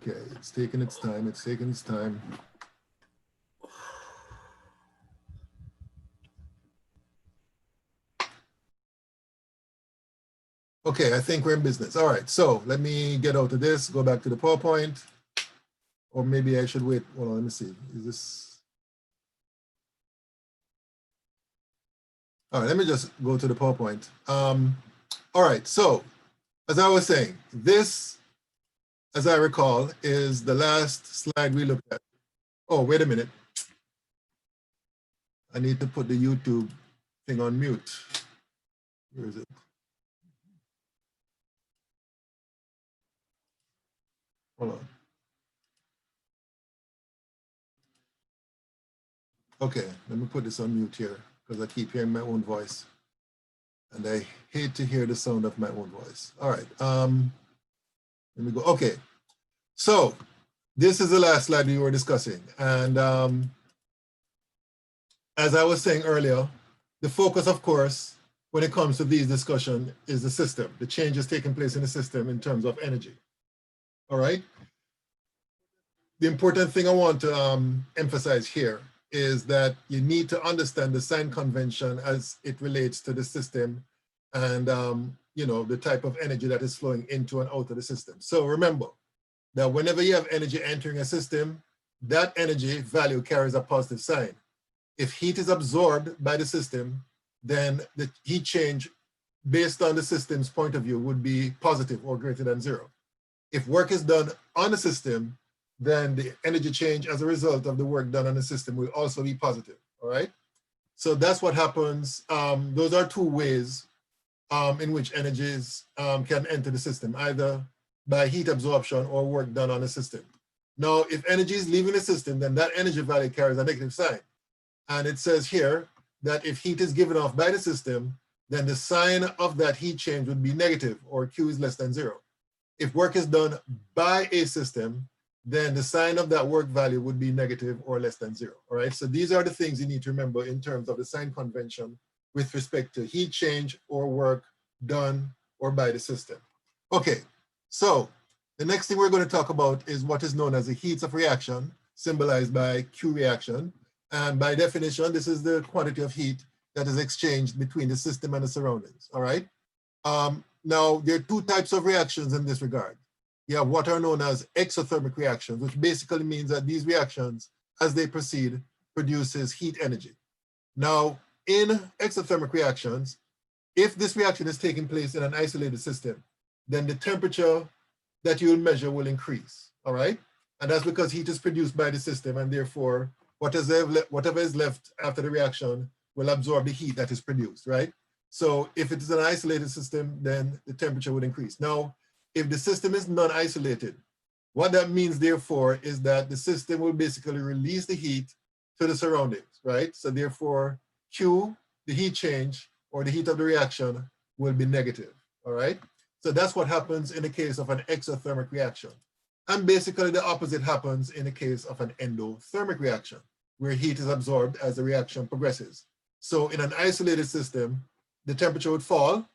Okay, it's taking its time. It's taking its time. Okay, I think we're in business. All right, so let me get out of this, go back to the PowerPoint, or maybe I should wait. Hold on, let me see. Is this? All right, let me just go to the PowerPoint. All right, so as I was saying, this, as I recall, is the last slide we looked at. Oh, wait a minute. I need to put the YouTube thing on mute. Where is it? Hold on. Okay, let me put this on mute here because I keep hearing my own voice. And I hate to hear the sound of my own voice. All right, let me go. Okay, so this is the last slide we were discussing. And as I was saying earlier, the focus, of course, when it comes to these discussions is the system, the changes taking place in the system in terms of energy. All right. The important thing I want to emphasize here is that you need to understand the sign convention as it relates to the system and you know, the type of energy that is flowing into and out of the system. So remember that whenever you have energy entering a system, that energy value carries a positive sign. If heat is absorbed by the system, then the heat change based on the system's point of view would be positive or greater than zero. If work is done on the system, then the energy change as a result of the work done on the system will also be positive, all right? So that's what happens. Those are two ways in which energies can enter the system, either by heat absorption or work done on the system. Now, if energy is leaving the system, then that energy value carries a negative sign. And it says here that if heat is given off by the system, then the sign of that heat change would be negative, or Q is less than zero. If work is done by a system, then the sign of that work value would be negative or less than zero, all right? So these are the things you need to remember in terms of the sign convention with respect to heat change or work done or by the system. Okay, so the next thing we're going to talk about is what is known as the heats of reaction, symbolized by Q reaction. And by definition, this is the quantity of heat that is exchanged between the system and the surroundings, all right? Now, there are two types of reactions in this regard. You have what are known as exothermic reactions, which basically means that these reactions, as they proceed, produces heat energy. Now, in exothermic reactions, if this reaction is taking place in an isolated system, then the temperature that you will measure will increase, all right? And that's because heat is produced by the system, and therefore, whatever is left after the reaction will absorb the heat that is produced, right? So if it is an isolated system, then the temperature would increase. Now, if the system is non-isolated, what that means, therefore, is that the system will basically release the heat to the surroundings, right? So therefore, Q, the heat change, or the heat of the reaction, will be negative, all right? So that's what happens in the case of an exothermic reaction. And basically the opposite happens in the case of an endothermic reaction, where heat is absorbed as the reaction progresses. So in an isolated system, the temperature would fall,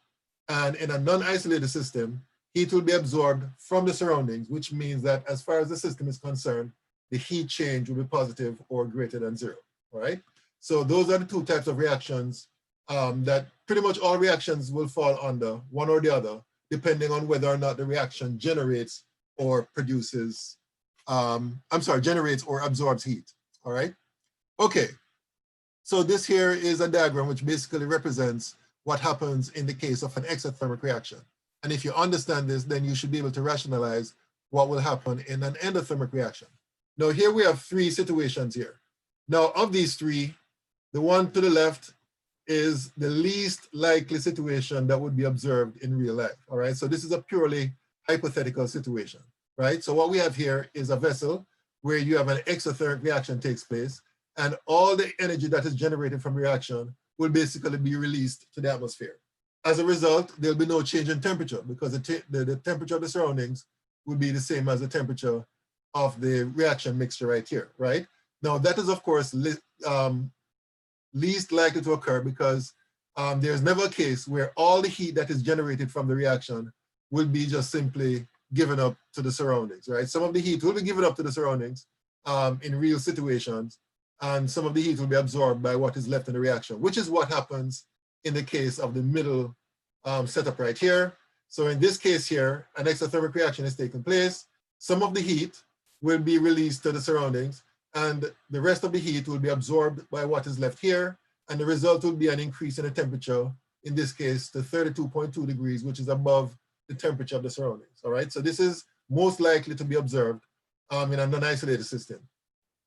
and in a non-isolated system, heat will be absorbed from the surroundings, which means that as far as the system is concerned, the heat change will be positive or greater than zero, all right? So those are the two types of reactions that pretty much all reactions will fall under, one or the other, depending on whether or not the reaction generates or produces, generates or absorbs heat, all right? Okay, so this here is a diagram which basically represents what happens in the case of an exothermic reaction. And if you understand this, then you should be able to rationalize what will happen in an endothermic reaction. Now here we have three situations here. Now of these three, the one to the left is the least likely situation that would be observed in real life, all right? So this is a purely hypothetical situation, right? So what we have here is a vessel where you have an exothermic reaction takes place, and all the energy that is generated from reaction will basically be released to the atmosphere. As a result, there'll be no change in temperature because the temperature of the surroundings would be the same as the temperature of the reaction mixture right here, right? Now that is of course least likely to occur because there's never a case where all the heat that is generated from the reaction will be just simply given up to the surroundings, right? Some of the heat will be given up to the surroundings in real situations, and some of the heat will be absorbed by what is left in the reaction, which is what happens in the case of the middle setup right here. So in this case here, an exothermic reaction is taking place. Some of the heat will be released to the surroundings, and the rest of the heat will be absorbed by what is left here. And the result will be an increase in the temperature, in this case to 32.2 degrees, which is above the temperature of the surroundings, all right? So this is most likely to be observed in a non-isolated system.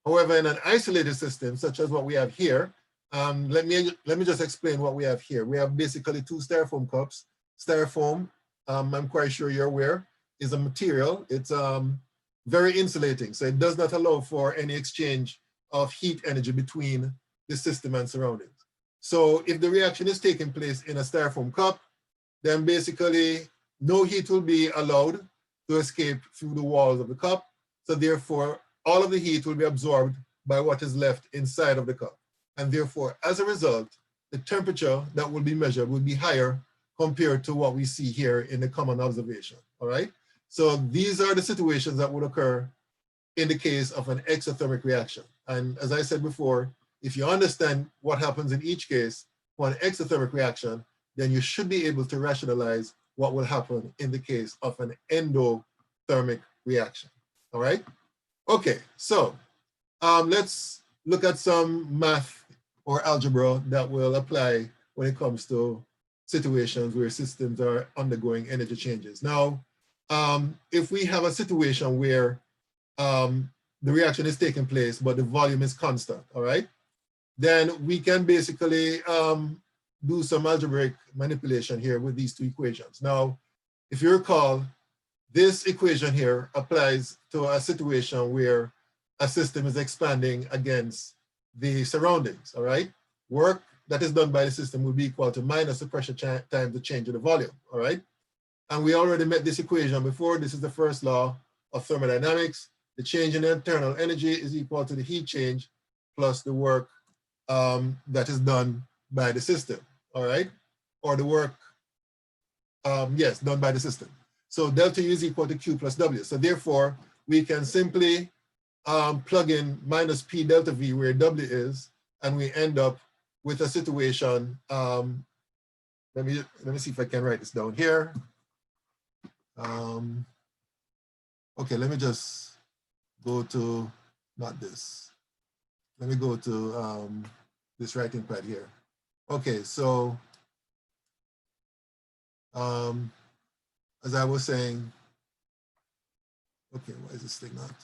However, in an isolated system, such as what we have here, let me just explain what we have here. We have basically two styrofoam cups. Styrofoam, I'm quite sure you're aware, is a material. It's very insulating, so it does not allow for any exchange of heat energy between the system and surroundings. So if the reaction is taking place in a styrofoam cup, then basically no heat will be allowed to escape through the walls of the cup. So therefore, all of the heat will be absorbed by what is left inside of the cup. And therefore, as a result, the temperature that will be measured will be higher compared to what we see here in the common observation, all right? So these are the situations that would occur in the case of an exothermic reaction. And as I said before, if you understand what happens in each case for an exothermic reaction, then you should be able to rationalize what will happen in the case of an endothermic reaction, all right? Okay, so let's look at some math or algebra that will apply when it comes to situations where systems are undergoing energy changes. Now, if we have a situation where the reaction is taking place, but the volume is constant, all right? Then we can basically do some algebraic manipulation here with these two equations. Now, if you recall, this equation here applies to a situation where a system is expanding against the surroundings, all right? Work that is done by the system will be equal to minus the pressure times the change in the volume, all right? And we already met this equation before. This is the first law of thermodynamics. The change in internal energy is equal to the heat change plus the work that is done by the system, all right? Or the work, yes, done by the system. So delta U is equal to Q plus W. So therefore, we can simply plug in minus P delta V where W is, and we end up with a situation. Let me see if I can write this down here. Okay, let me just go to, not this. Let me go to this writing pad here. Okay, so as I was saying, okay, why is this thing not?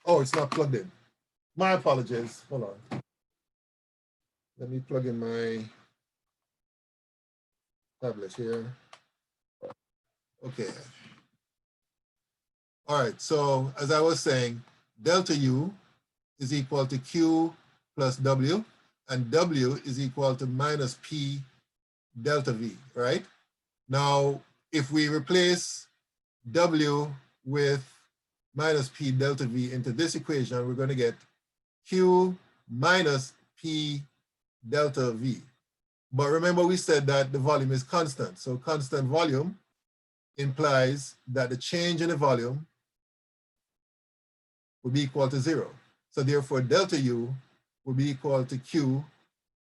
Oh, it's not plugged in. My apologies, hold on. Let me plug in my tablet here. Okay. All right, so as I was saying, delta U is equal to Q plus W, and W is equal to minus P delta V, right? Now, if we replace W with minus P delta V into this equation, we're going to get Q minus P delta V. But remember, we said that the volume is constant. So constant volume implies that the change in the volume will be equal to 0. So therefore, delta U will be equal to Q,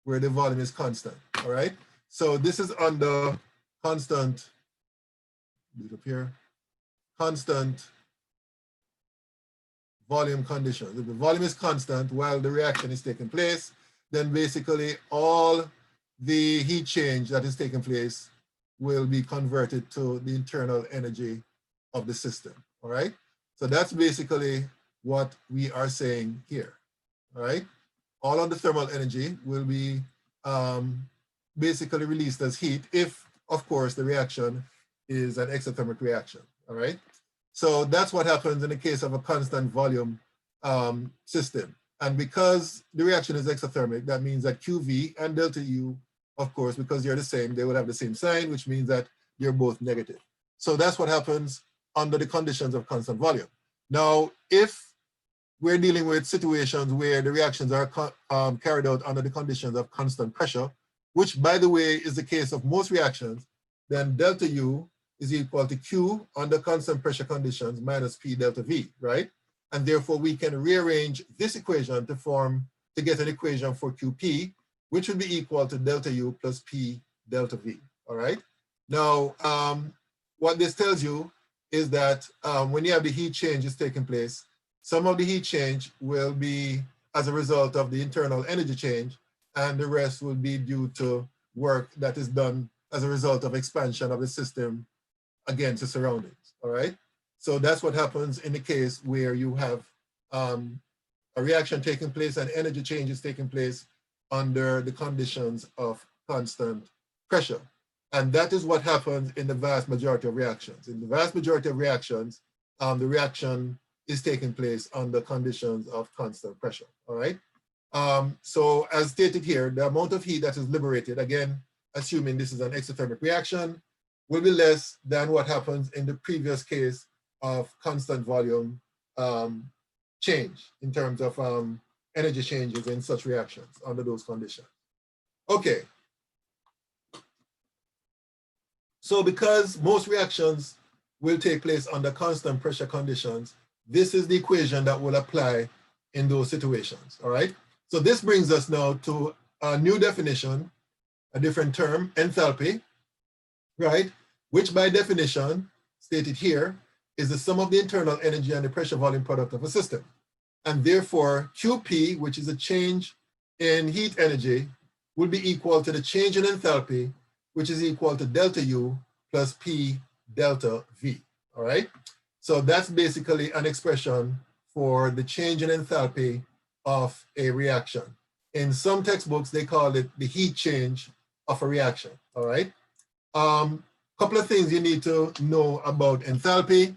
where the volume is constant, all right? So this is under constant, leave it up here, constant volume conditions. If the volume is constant while the reaction is taking place, then basically all the heat change that is taking place will be converted to the internal energy of the system, all right? So that's basically what we are saying here, all right? All of the thermal energy will be basically released as heat if, of course, the reaction is an exothermic reaction, all right? So that's what happens in the case of a constant volume system. And because the reaction is exothermic, that means that QV and delta U, of course, because they're the same, they will have the same sign, which means that they're both negative. So that's what happens under the conditions of constant volume. Now, if we're dealing with situations where the reactions are carried out under the conditions of constant pressure, which, by the way, is the case of most reactions, then delta U is equal to Q under constant pressure conditions minus P delta V, right? And therefore we can rearrange this equation to get an equation for QP, which would be equal to delta U plus P delta V, all right? Now, what this tells you is that when you have the heat changes taking place, some of the heat change will be as a result of the internal energy change, and the rest will be due to work that is done as a result of expansion of the system against the surroundings, all right? So that's what happens in the case where you have a reaction taking place and energy changes taking place under the conditions of constant pressure. And that is what happens in the vast majority of reactions. In the vast majority of reactions, the reaction is taking place under conditions of constant pressure, all right? So as stated here, the amount of heat that is liberated, again, assuming this is an exothermic reaction, will be less than what happens in the previous case of constant volume change in terms of energy changes in such reactions under those conditions. Okay. So because most reactions will take place under constant pressure conditions, this is the equation that will apply in those situations, all right? So this brings us now to a new definition, a different term, enthalpy, right? Which by definition, stated here, is the sum of the internal energy and the pressure volume product of a system. And therefore, QP, which is a change in heat energy, will be equal to the change in enthalpy, which is equal to delta U plus P delta V, all right? So that's basically an expression for the change in enthalpy of a reaction. In some textbooks, they call it the heat change of a reaction, all right? Couple of things you need to know about enthalpy.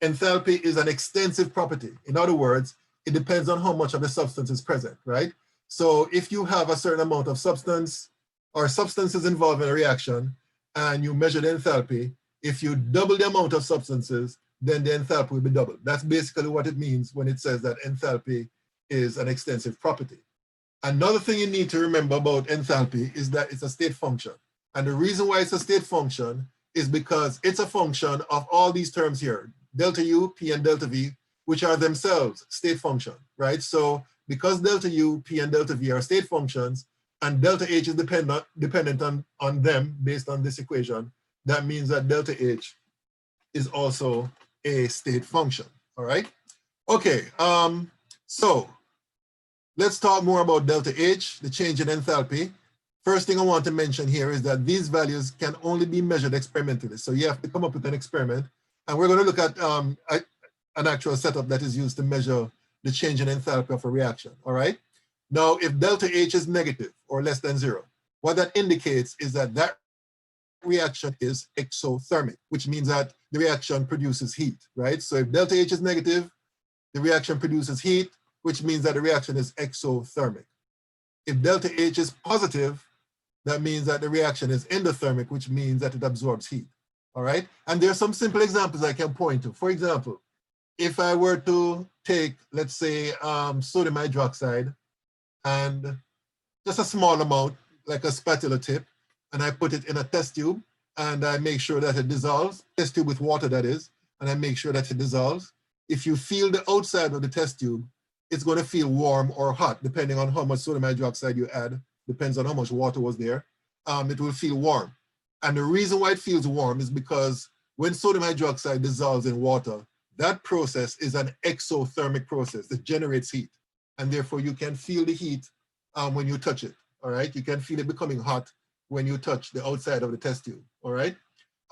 Enthalpy is an extensive property. In other words, it depends on how much of the substance is present, right? So if you have a certain amount of substance or substances involved in a reaction and you measure the enthalpy, if you double the amount of substances, then the enthalpy will be doubled. That's basically what it means when it says that enthalpy is an extensive property. Another thing you need to remember about enthalpy is that it's a state function. And the reason why it's a state function is because it's a function of all these terms here, delta U, P, and delta V, which are themselves state function, right? So because delta U, P, and delta V are state functions, and delta H is dependent on them based on this equation, that means that delta H is also a state function, all right? Okay, so let's talk more about delta H, the change in enthalpy. First thing I want to mention here is that these values can only be measured experimentally. So you have to come up with an experiment. And we're going to look at an actual setup that is used to measure the change in enthalpy of a reaction, all right? Now, if delta H is negative or less than 0, what that indicates is that that reaction is exothermic, which means that the reaction produces heat, right? So if delta H is negative, the reaction produces heat, which means that the reaction is exothermic. If delta H is positive, that means that the reaction is endothermic, which means that it absorbs heat, all right? And there are some simple examples I can point to. For example, if I were to take, let's say, sodium hydroxide and just a small amount, like a spatula tip, and I put it in a test tube and I make sure that it dissolves, test tube with water that is, and I make sure that it dissolves. If you feel the outside of the test tube, it's going to feel warm or hot, depending on how much sodium hydroxide you add, depends on how much water was there. It will feel warm. And the reason why it feels warm is because when sodium hydroxide dissolves in water, that process is an exothermic process that generates heat. And therefore you can feel the heat when you touch it, all right? You can feel it becoming hot when you touch the outside of the test tube, all right?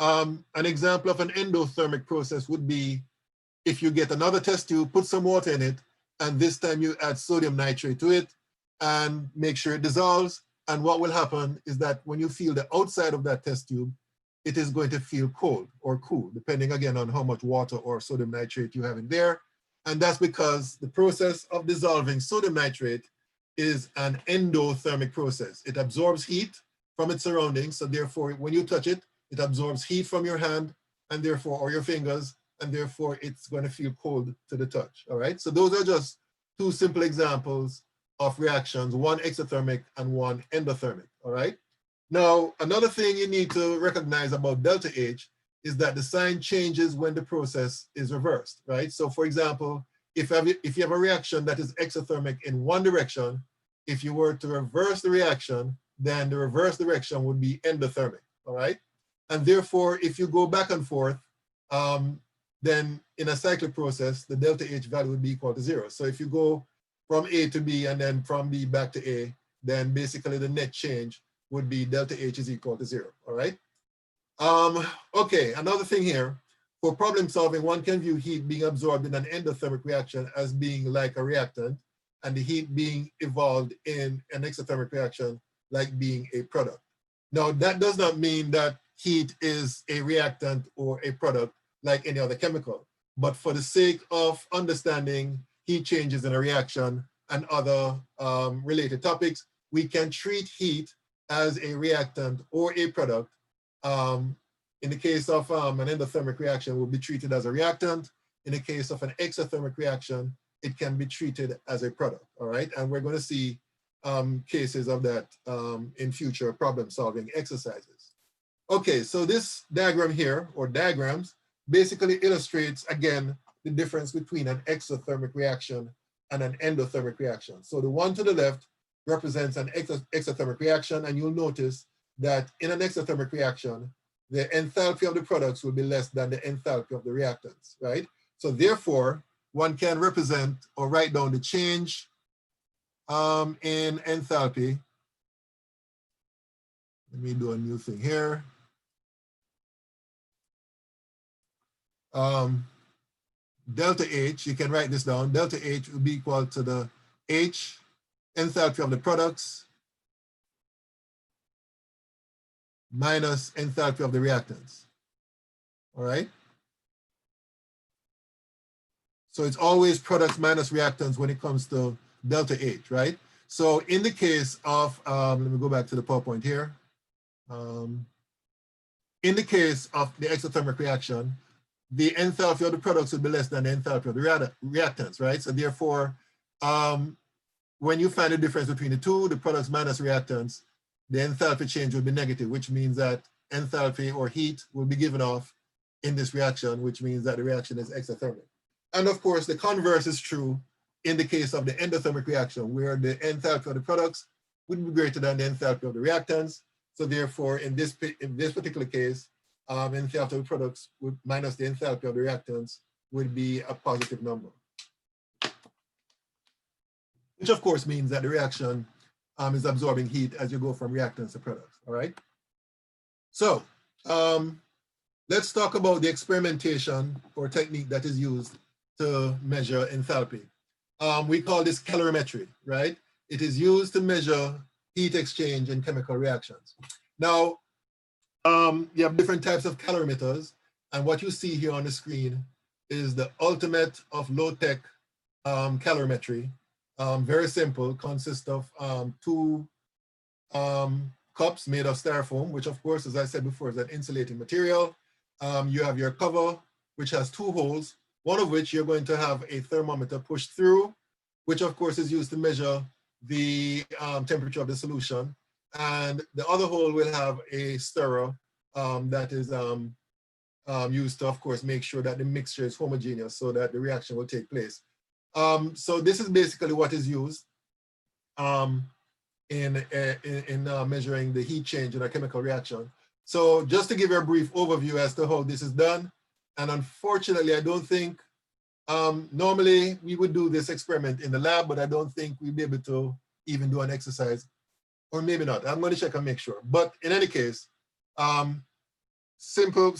An example of an endothermic process would be if you get another test tube, put some water in it, and this time you add sodium nitrate to it and make sure it dissolves. And what will happen is that when you feel the outside of that test tube, it is going to feel cold or cool, depending again on how much water or sodium nitrate you have in there. And that's because the process of dissolving sodium nitrate is an endothermic process. It absorbs heat from its surroundings. So therefore, when you touch it, it absorbs heat from your hand and therefore, or your fingers, and therefore it's going to feel cold to the touch, all right? So those are just two simple examples of reactions, one exothermic and one endothermic, all right? Now, another thing you need to recognize about delta H is that the sign changes when the process is reversed, right? So for example, if you have a reaction that is exothermic in one direction, if you were to reverse the reaction, then the reverse direction would be endothermic, all right? And therefore, if you go back and forth, then in a cyclic process, the delta H value would be equal to 0. So if you go from A to B and then from B back to A, then basically the net change would be delta H is equal to 0, all right? Okay, another thing here, for problem solving, one can view heat being absorbed in an endothermic reaction as being like a reactant, and the heat being evolved in an exothermic reaction like being a product. Now, that does not mean that heat is a reactant or a product like any other chemical, but for the sake of understanding heat changes in a reaction and other related topics, we can treat heat as a reactant or a product. In the case of an endothermic reaction, it will be treated as a reactant. In the case of an exothermic reaction, it can be treated as a product, all right? And we're going to see cases of that in future problem-solving exercises. Okay, so this diagram here, or diagrams, basically illustrates, again, the difference between an exothermic reaction and an endothermic reaction. So the one to the left represents an exothermic reaction, and you'll notice that in an exothermic reaction, the enthalpy of the products will be less than the enthalpy of the reactants, right? So therefore, one can represent or write down the change in enthalpy. Let me do a new thing here. Delta H, you can write this down. Delta H will be equal to the H enthalpy of the products minus enthalpy of the reactants, all right? So it's always products minus reactants when it comes to delta H, right? So in the case of, let me go back to the PowerPoint here. In the case of the exothermic reaction, the enthalpy of the products would be less than the enthalpy of the reactants, right? So therefore, when you find the difference between the two, the products minus reactants, the enthalpy change will be negative, which means that enthalpy or heat will be given off in this reaction, which means that the reaction is exothermic. And of course, the converse is true in the case of the endothermic reaction, where the enthalpy of the products would be greater than the enthalpy of the reactants. So therefore, in this particular case, enthalpy of the products would minus the enthalpy of the reactants would be a positive number. Which of course means that the reaction is absorbing heat as you go from reactants to products, all right? So let's talk about the experimentation or technique that is used to measure enthalpy. We call this calorimetry, right? It is used to measure heat exchange in chemical reactions. Now, you have different types of calorimeters, and what you see here on the screen is the ultimate of low-tech calorimetry. Very simple, consists of two cups made of styrofoam, which of course, as I said before, is an insulating material. You have your cover, which has two holes, one of which you're going to have a thermometer pushed through, which of course is used to measure the temperature of the solution. And the other hole will have a stirrer that is used to, of course, make sure that the mixture is homogeneous so that the reaction will take place. So this is basically what is used in measuring the heat change in a chemical reaction. So just to give you a brief overview as to how this is done, and unfortunately, I don't think, normally we would do this experiment in the lab, but I don't think we'd be able to even do an exercise, or maybe not. I'm going to check and make sure. But in any case, simple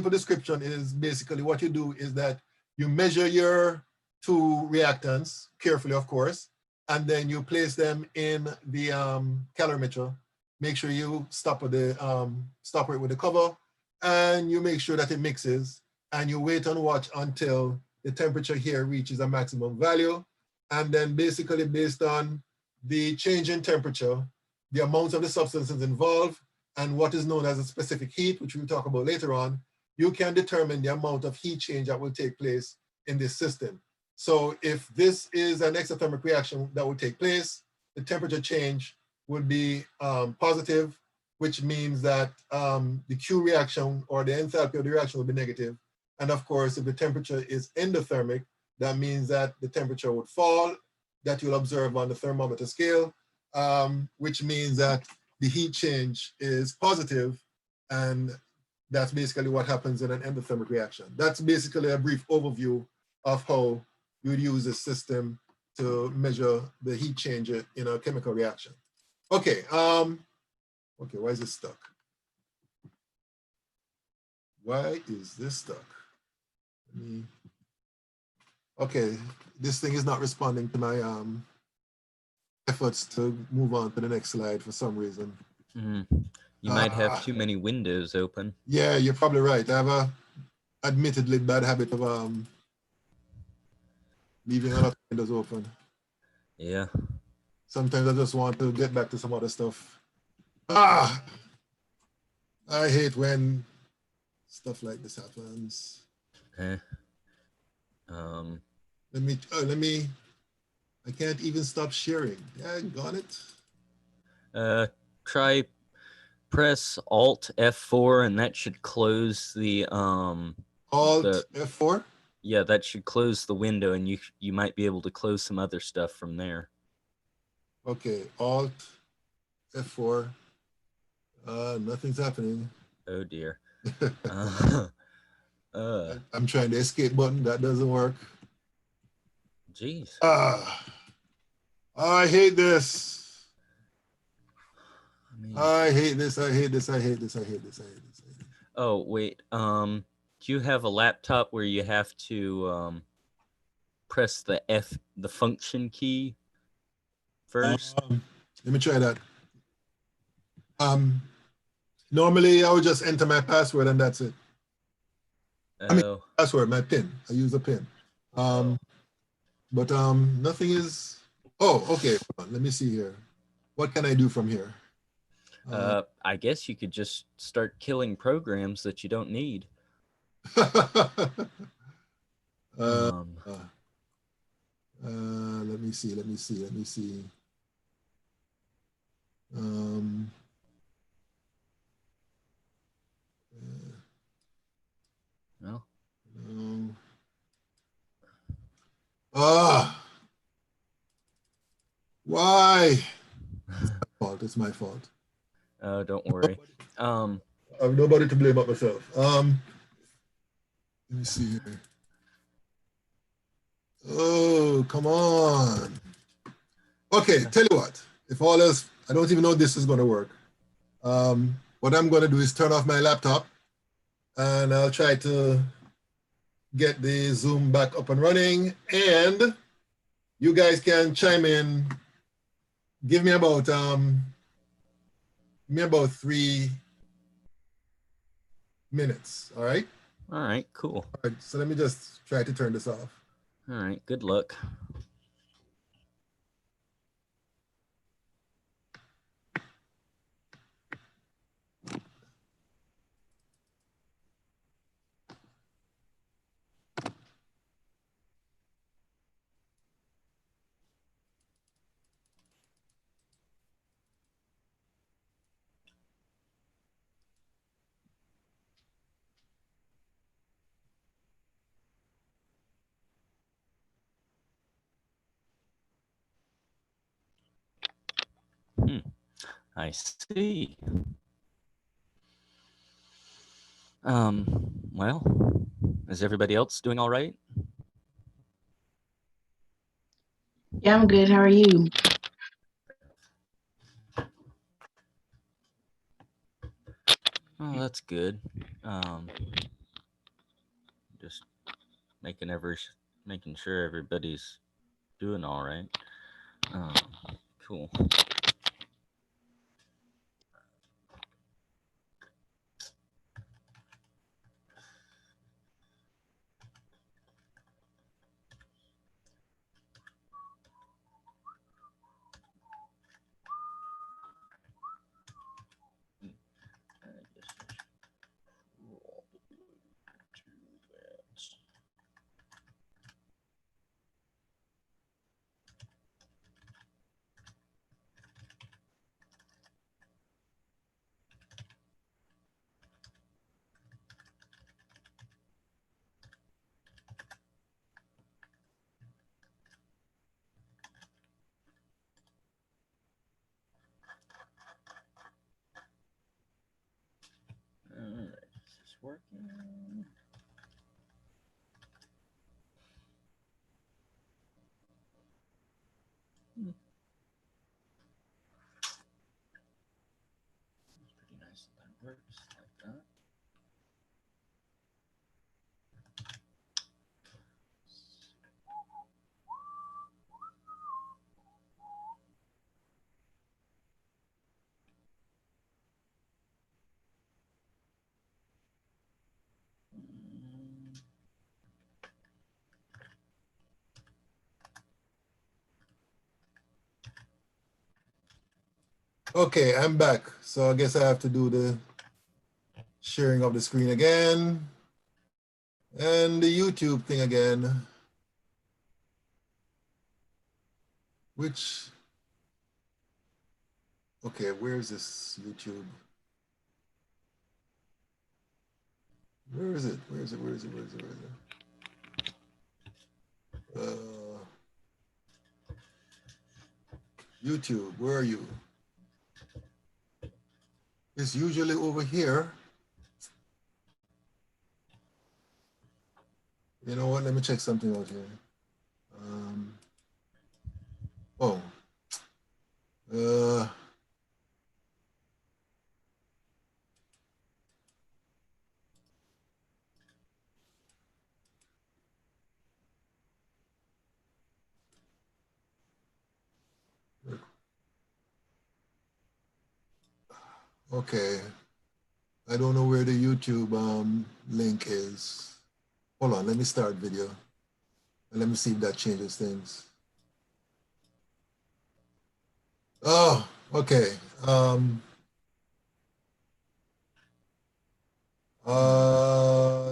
description is basically what you do is that you measure your two reactants carefully, of course, and then you place them in the calorimeter. Make sure you stop it with the cover, and you make sure that it mixes, and you wait and watch until the temperature here reaches a maximum value. And then basically based on the change in temperature, the amount of the substances involved, and what is known as a specific heat, which we'll talk about later on, you can determine the amount of heat change that will take place in this system. So if this is an exothermic reaction that will take place, the temperature change would be positive. which means that the Q reaction or the enthalpy of the reaction will be negative. And of course, if the temperature is endothermic, that means that the temperature would fall, that you'll observe on the thermometer scale, which means that the heat change is positive, and that's basically what happens in an endothermic reaction. That's basically a brief overview of how you would use this system to measure the heat change in a chemical reaction. Okay, okay, why is it stuck? Why is this stuck? Okay, this thing is not responding to my efforts to move on to the next slide for some reason. You might have too many windows open. Yeah, you're probably right. I have a admittedly bad habit of leaving a lot of windows open. Yeah. Sometimes I just want to get back to some other stuff. I hate when stuff like this happens. Let me, I can't even stop sharing. Yeah, got it. Try press Alt F4 and that should close the Alt F4? Yeah, that should close the window, and you might be able to close some other stuff from there. Okay, Alt F4. Nothing's happening. Oh dear. I'm trying the escape button. That doesn't work. Jeez. I hate this. I hate this. I hate this. I hate this. I hate this. I hate this. Oh wait. Do you have a laptop where you have to press the function key first? Let me try that. Normally I would just enter my password and that's it. I mean, password, my PIN. I use a PIN. But nothing is. Oh, okay. Let me see here. What can I do from here? I guess you could just start killing programs that you don't need. Let me see. Let me see. Let me see. No. Why? It's my fault. Oh, don't worry. I have nobody to blame but myself. Let me see here. Oh, come on. Okay, tell you what. If all else, I don't even know if this is going to work. What I'm going to do is turn off my laptop, and I'll try to get the Zoom back up and running, and you guys can chime in. Give me about 3 minutes. All right. All right. Cool. All right. So let me just try to turn this off. All right. Good luck. I see. Well, is everybody else doing all right? Yeah, I'm good. How are you? Oh, that's good. Just making sure everybody's doing all right. Cool. working? It's pretty nice that that works like that. Okay, I'm back. So I guess I have to do the sharing of the screen again and the YouTube thing again, which, okay, where's this YouTube? Where is it? Where is it? Where is it? Where is it? Where is it? YouTube, where are you? It's usually over here. You know what? Let me check something out here. Oh. Okay. I don't know where the YouTube link is. Hold on, let me start video. And let me see if that changes things. Oh, okay.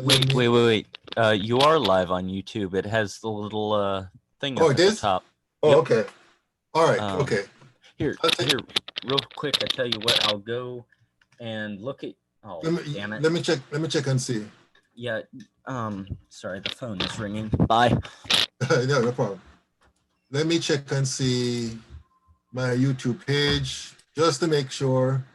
Wait. You are live on YouTube. It has the little thing Oh, up it at the is? top. Oh, Yep. okay. All right, Um, okay. Here, Okay. real quick. I tell you what. I'll go and look at. Oh, damn it. Let me check and see. Yeah. Sorry, the phone is ringing. Bye. No, no problem. Let me check and see my YouTube page just to make sure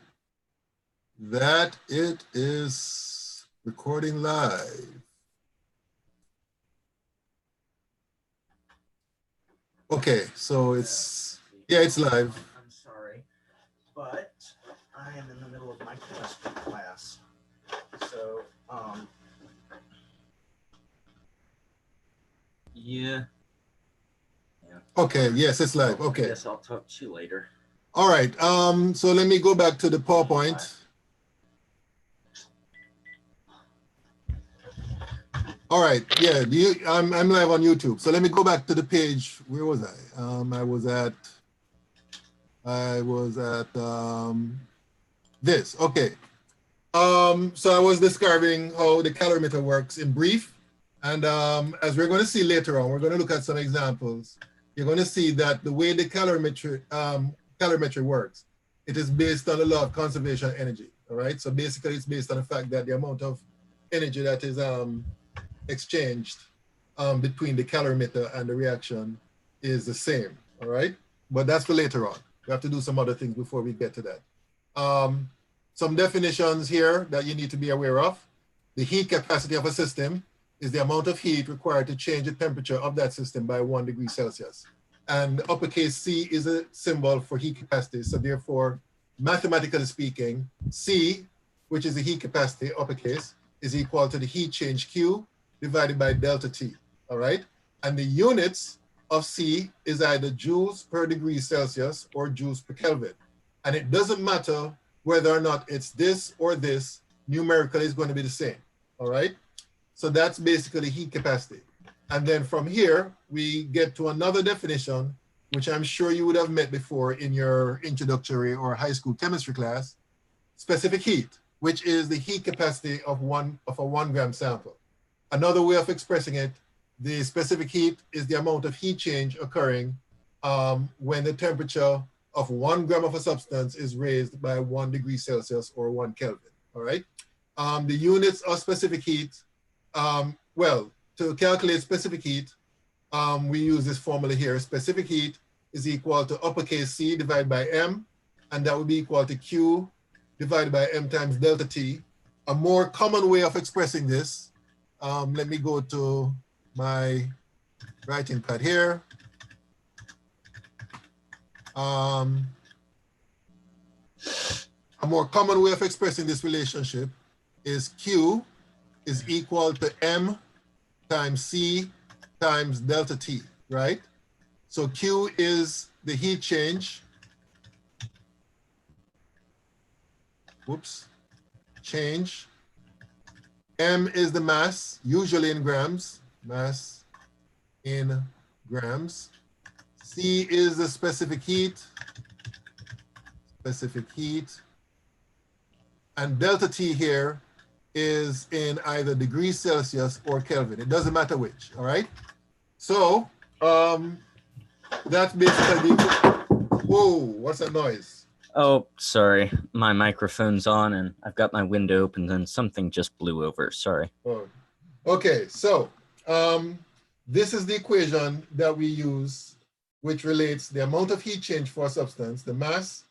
that it is recording live. Okay, so it's live. I'm sorry, but I am in the middle of my chemistry class. So, Yeah. Okay, yes, it's live. I Okay. guess I'll talk to you later. All right. So let me go back to the PowerPoint. All right. Yeah. I'm live on YouTube. So let me go back to the page. Where was I? I was at this. Okay. So I was describing how the calorimeter works in brief. And as we're going to see later on, we're going to look at some examples. You're going to see that the way the calorimetry works, it is based on the law of conservation of energy. All right. So basically, it's based on the fact that the amount of energy that is exchanged between the calorimeter and the reaction is the same. All right. But that's for later on. We have to do some other things before we get to that. Some definitions here that you need to be aware of. The heat capacity of a system is the amount of heat required to change the temperature of that system by 1 degree Celsius. And uppercase C is a symbol for heat capacity. So therefore, mathematically speaking, C, which is the heat capacity, uppercase, is equal to the heat change Q divided by delta T, all right? And the units of C is either joules per degree Celsius or joules per Kelvin. And it doesn't matter whether or not it's this or this, numerically is going to be the same, all right? So that's basically heat capacity. And then from here, we get to another definition, which I'm sure you would have met before in your introductory or high school chemistry class, specific heat, which is the heat capacity of a 1 gram sample. Another way of expressing it, the specific heat is the amount of heat change occurring when the temperature of 1 gram of a substance is raised by 1 degree Celsius or 1 Kelvin, all right? The units of specific heat, well, to calculate specific heat, we use this formula here. Specific heat is equal to uppercase C divided by M, and that would be equal to Q divided by M times delta T. a more common way of expressing this, let me go to my writing pad here. A more common way of expressing this relationship is Q is equal to M times C times delta T, right? So Q is the heat change. Whoops, change. M is the mass, usually in grams, mass in grams. C is the specific heat, and delta T here is in either degrees Celsius or Kelvin. It doesn't matter which, all right? So that's basically, whoa, what's that noise? Oh, sorry. My microphone's on and I've got my window open and something just blew over. Sorry. Oh. Okay, so this is the equation that we use, which relates the amount of heat change for a substance, the mass,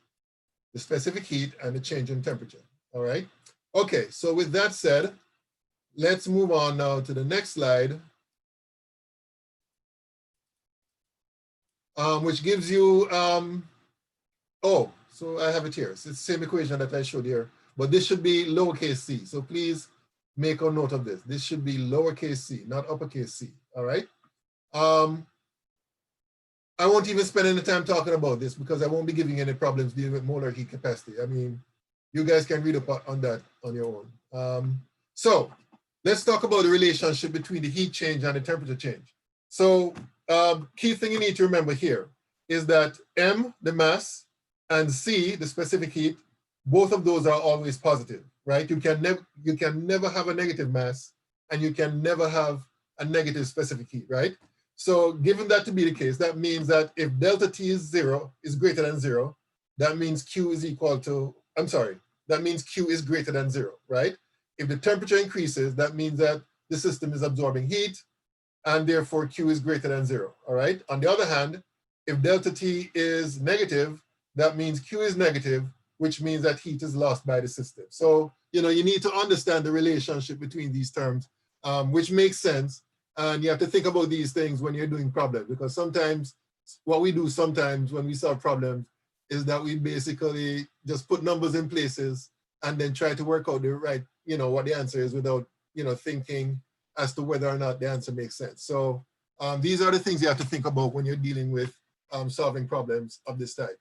the specific heat, and the change in temperature, all right? Okay, so with that said, let's move on now to the next slide, which gives you, oh, so I have it here. So it's the same equation that I showed here, but this should be lowercase c. So please make a note of this. This should be lowercase c, not uppercase c, all right? I won't even spend any time talking about this because I won't be giving any problems dealing with molar heat capacity. I mean, you guys can read up on that on your own. So let's talk about the relationship between the heat change and the temperature change. So key thing you need to remember here is that M, the mass, and C, the specific heat, both of those are always positive, right? You can never have a negative mass and you can never have a negative specific heat, right? So given that to be the case, that means that if delta T is greater than zero, that means Q is equal to, that means Q is greater than zero, right? If the temperature increases, that means that the system is absorbing heat and therefore Q is greater than zero, all right? On the other hand, if delta T is negative, that means Q is negative, which means that heat is lost by the system. So, you know, you need to understand the relationship between these terms, which makes sense. And you have to think about these things when you're doing problems, because sometimes what we do sometimes when we solve problems is that we basically just put numbers in places and then try to work out the right, you know, what the answer is without, you know, thinking as to whether or not the answer makes sense. So these are the things you have to think about when you're dealing with solving problems of this type.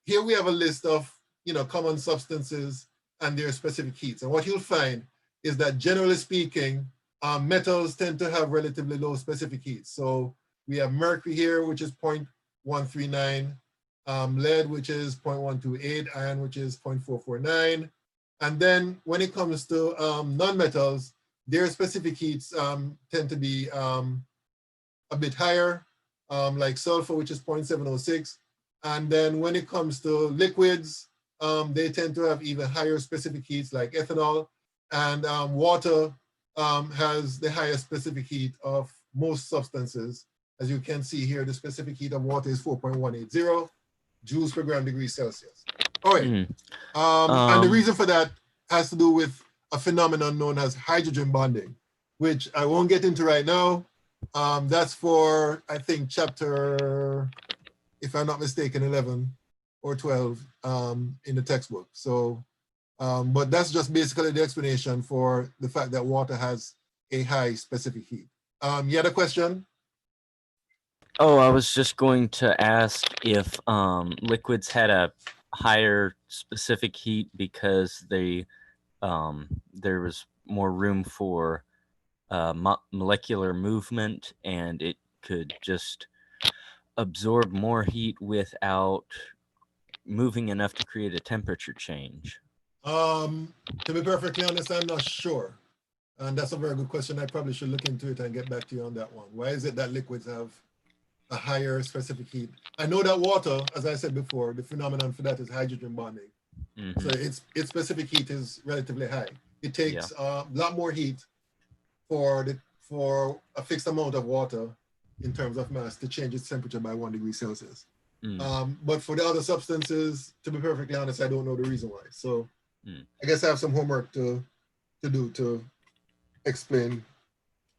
Here we have a list of, you know, common substances and their specific heats. And what you'll find is that generally speaking, metals tend to have relatively low specific heat. So we have mercury here, which is 0.139, lead, which is 0.128, iron, which is 0.449. And then when it comes to non-metals, their specific heats tend to be a bit higher, like sulfur, which is 0.706. And then when it comes to liquids, they tend to have even higher specific heats like ethanol, and water has the highest specific heat of most substances. As you can see here, the specific heat of water is 4.180 joules per gram degree Celsius. All right. And the reason for that has to do with a phenomenon known as hydrogen bonding, which I won't get into right now. That's for, I think, chapter, if I'm not mistaken, 11 or 12 in the textbook. So, but that's just basically the explanation for the fact that water has a high specific heat. You had a question? Oh, I was just going to ask if liquids had a higher specific heat because they there was more room for molecular movement and it could just absorb more heat without moving enough to create a temperature change. To be perfectly honest, I'm not sure. And that's a very good question. I probably should look into it and get back to you on that one. Why is it that liquids have a higher specific heat? I know that water, as I said before, the phenomenon for that is hydrogen bonding. Mm-hmm. So its specific heat is relatively high. It takes a lot more heat for a fixed amount of water in terms of mass to change its temperature by 1 degree Celsius. But for the other substances, to be perfectly honest, I don't know the reason why. So I guess I have some homework to do to explain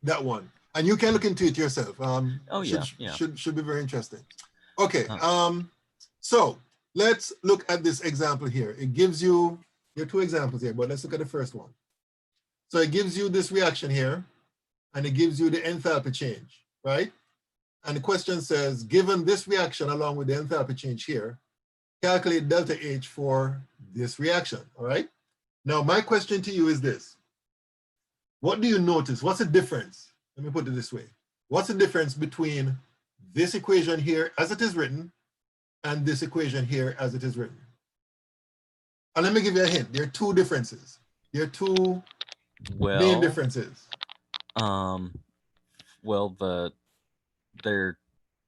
that one. And you can look into it yourself. Oh, should, yeah. should be very interesting. Okay. Huh. So let's look at this example here. It gives you, there are two examples here, but let's look at the first one. So it gives you this reaction here, and it gives you the enthalpy change, right? And the question says, given this reaction along with the enthalpy change here, calculate delta H for this reaction, all right? Now, my question to you is this. What do you notice? What's the difference? Let me put it this way. What's the difference between this equation here as it is written and this equation here as it is written? And let me give you a hint. There are two differences. There are two main differences. Well, they're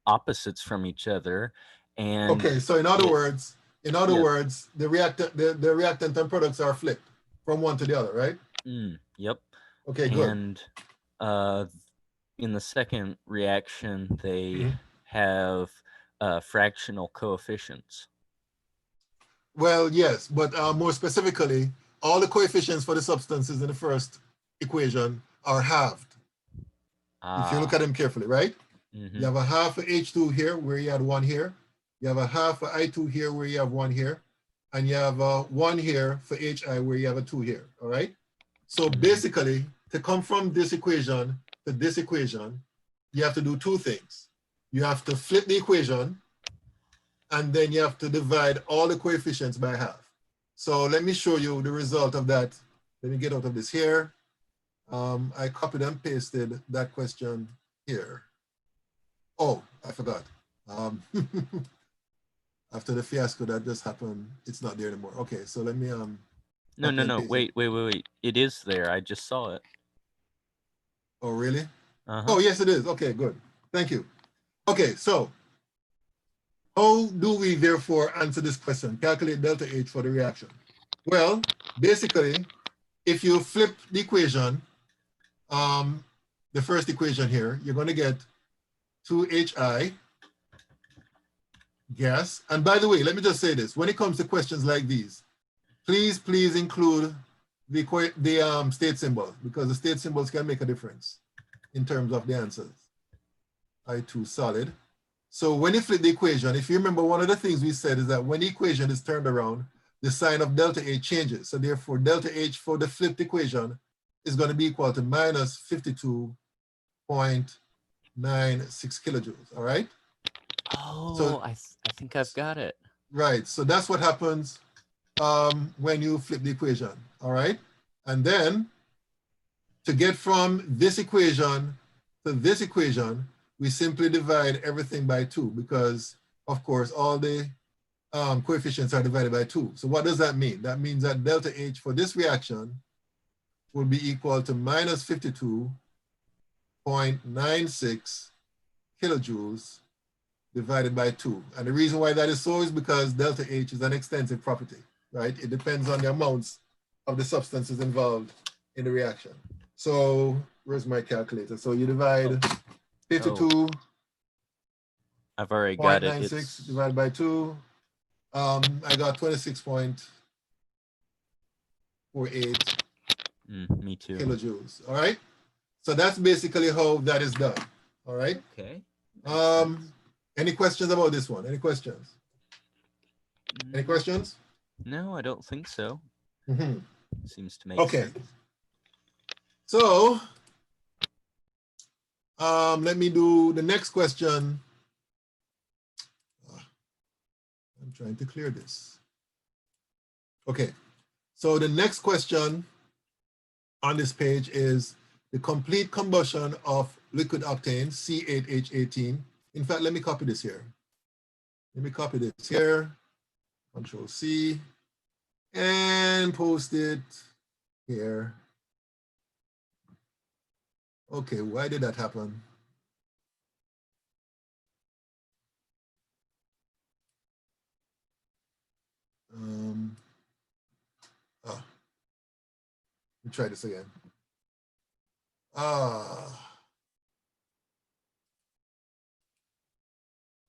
opposites from each other, and Okay, so in other words, the reactant and products are flipped from one to the other, right? Yep. Okay, good. And in the second reaction, they Mhm. have fractional coefficients. Well, yes, but more specifically, all the coefficients for the substances in the first equation are halved. If you look at them carefully, right? You have a half for H2 here where you had one here. You have a half for I2 here where you have one here. And you have a one here for HI where you have a two here, all right? So basically, to come from this equation to this equation, you have to do two things. You have to flip the equation, and then you have to divide all the coefficients by half. So let me show you the result of that. Let me get out of this here. I copied and pasted that question here. Oh, I forgot. After the fiasco that just happened, it's not there anymore. Okay, so let me No. Wait. It is there. I just saw it. Oh, really? Uh-huh. Oh, yes, it is. Okay, good. Thank you. Okay, so how do we therefore answer this question? Calculate delta H for the reaction. Well, basically, if you flip the equation, the first equation here, you're going to get 2HI gas. And by the way, let me just say this. When it comes to questions like these, please include the state symbol, because the state symbols can make a difference in terms of the answers. I2 solid. So when you flip the equation, if you remember, one of the things we said is that when the equation is turned around, the sign of delta H changes. So therefore, delta H for the flipped equation is going to be equal to minus 52.96 kilojoules, all right? Oh, So, I think I've got it. right, so that's what happens when you flip the equation, all right? And then to get from this equation to this equation, we simply divide everything by 2 because, of course, all the coefficients are divided by 2. So what does that mean? That means that delta H for this reaction will be equal to minus 52.96 kilojoules divided by 2. And the reason why that is so is because delta H is an extensive property, right? It depends on the amounts of the substances involved in the reaction. So where's my calculator? So you divide 52. I've already got it. 0.96 divided by 2. I got 26.48 me too. kilojoules. All right. So that's basically how that is done. All right. Okay. Any questions about this one? Any questions? Any questions? No, I don't think so. Mm-hmm. Seems to make Okay. sense. So let me do the next question. I'm trying to clear this. Okay. So the next question on this page is the complete combustion of liquid octane, C8H18. In fact, let me copy this here. Let me copy this here, Control C, and post it here. Okay, why did that happen? Let me try this again.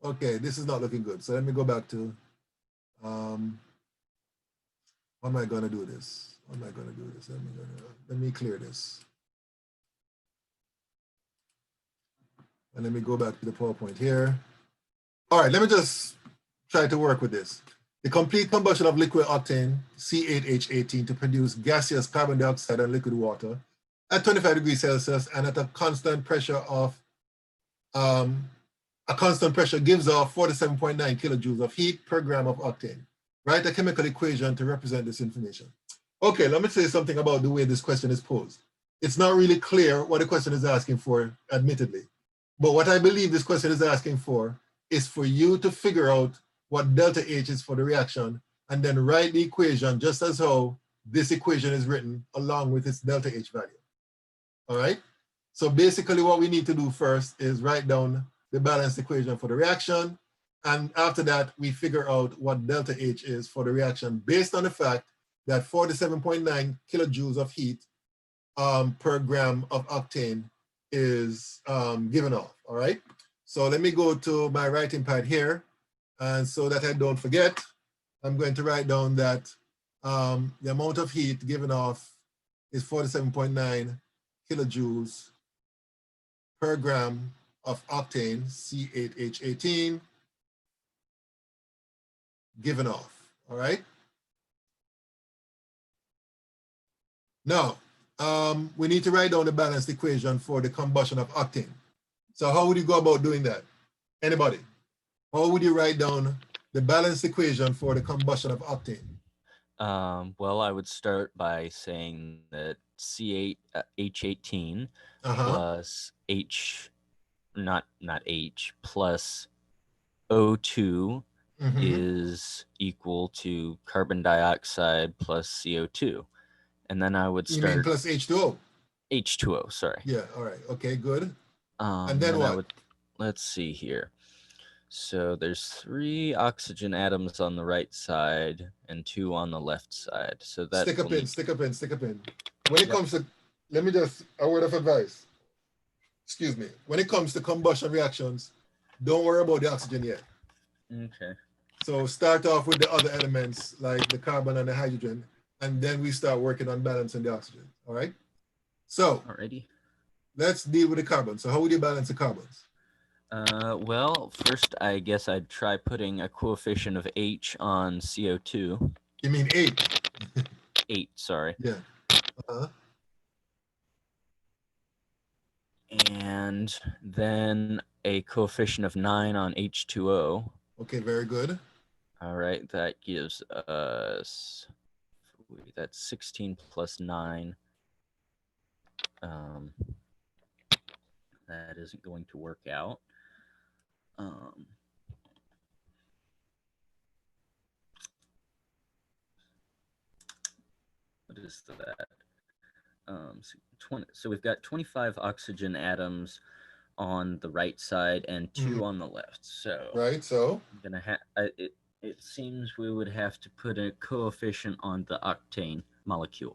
Okay, this is not looking good. So let me go back to, How am I going to do this? How am I going to do this? Let me clear this. And let me go back to the PowerPoint here. All right, let me just try to work with this. The complete combustion of liquid octane, C8H18, to produce gaseous carbon dioxide and liquid water at 25 degrees Celsius and at a constant pressure of, gives off 47.9 kilojoules of heat per gram of octane. Write a chemical equation to represent this information. Okay, let me say something about the way this question is posed. It's not really clear what the question is asking for, admittedly. But what I believe this question is asking for is for you to figure out what delta H is for the reaction and then write the equation just as how this equation is written along with its delta H value. All right? So basically what we need to do first is write down the balanced equation for the reaction. And after that, we figure out what delta H is for the reaction based on the fact that 47.9 kilojoules of heat per gram of octane is given off, all right? So let me go to my writing pad here. And so that I don't forget, I'm going to write down that the amount of heat given off is 47.9 kilojoules per gram of octane, C8H18, given off, all right? Now, we need to write down the balanced equation for the combustion of octane. So how would you go about doing that? Anybody? How would you write down the balanced equation for the combustion of octane? Well, I would start by saying that C8H18 plus H, not H, plus O2 is equal to carbon dioxide plus CO2. And then I would You mean start plus H2O? H2O, sorry. Yeah, all right, okay, good. And then what? Let's see here. So there's 3 oxygen atoms on the right side and 2 on the left side. So that Stick a pin. When it comes to, let me just, a word of advice. Excuse me. When it comes to combustion reactions, don't worry about the oxygen yet. Okay. So start off with the other elements like the carbon and the hydrogen, and then we start working on balancing the oxygen, all right? So Alrighty. let's deal with the carbon. So how would you balance the carbons? Well, first I guess I'd try putting a coefficient of H on CO2. You mean 8? 8, sorry. Yeah. And then a coefficient of 9 on H2O. Okay, very good. All right, that gives us, that's 16 plus 9. That isn't going to work out. What is that? So we've got 25 oxygen atoms on the right side and 2 on the left. So right. So I'm gonna have it seems we would have to put a coefficient on the octane molecule,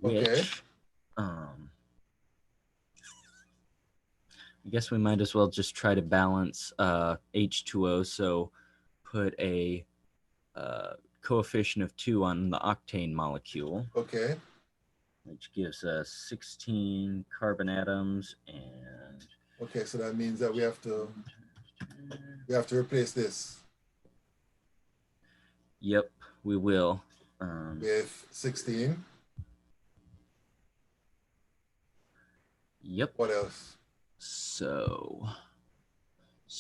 which I guess we might as well just try to balance H2O. So put a coefficient of 2 on the octane molecule. Okay. Which gives us 16 carbon atoms and. Okay, so that means that we have to replace this. Yep, we will. With 16. Yep. What else? So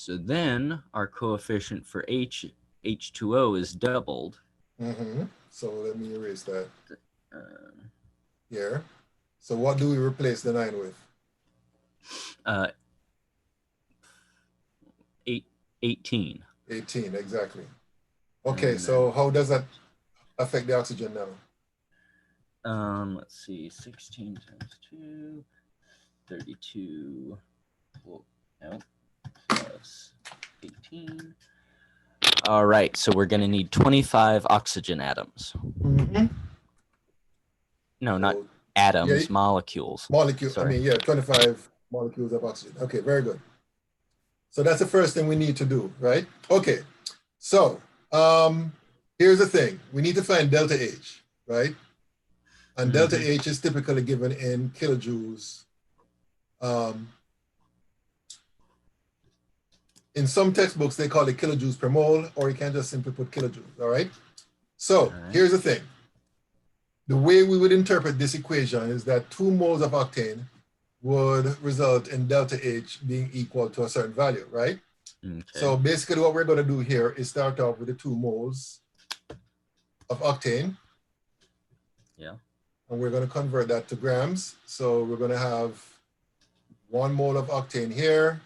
then our coefficient for H2O is doubled. So let me erase that. Here. So what do we replace the 9 with? 18. 18, exactly. Okay, so how does that affect the oxygen now? Let's see, 16 times 2, 32, plus 18. All right, so we're going to need 25 oxygen atoms. No, not atoms, molecules. Molecules, sorry. I mean, 25 molecules of oxygen. Okay, very good. So that's the first thing we need to do, right? Okay, so Here's the thing. We need to find delta H, right? And delta H is typically given in kilojoules. In some textbooks, they call it kilojoules per mole, or you can just simply put kilojoules, all right? So here's the thing. The way we would interpret this equation is that 2 moles of octane would result in delta H being equal to a certain value, right? Okay. So basically what we're going to do here is start off with the 2 moles of octane. Yeah. And we're going to convert that to grams. So we're going to have 1 mole of octane here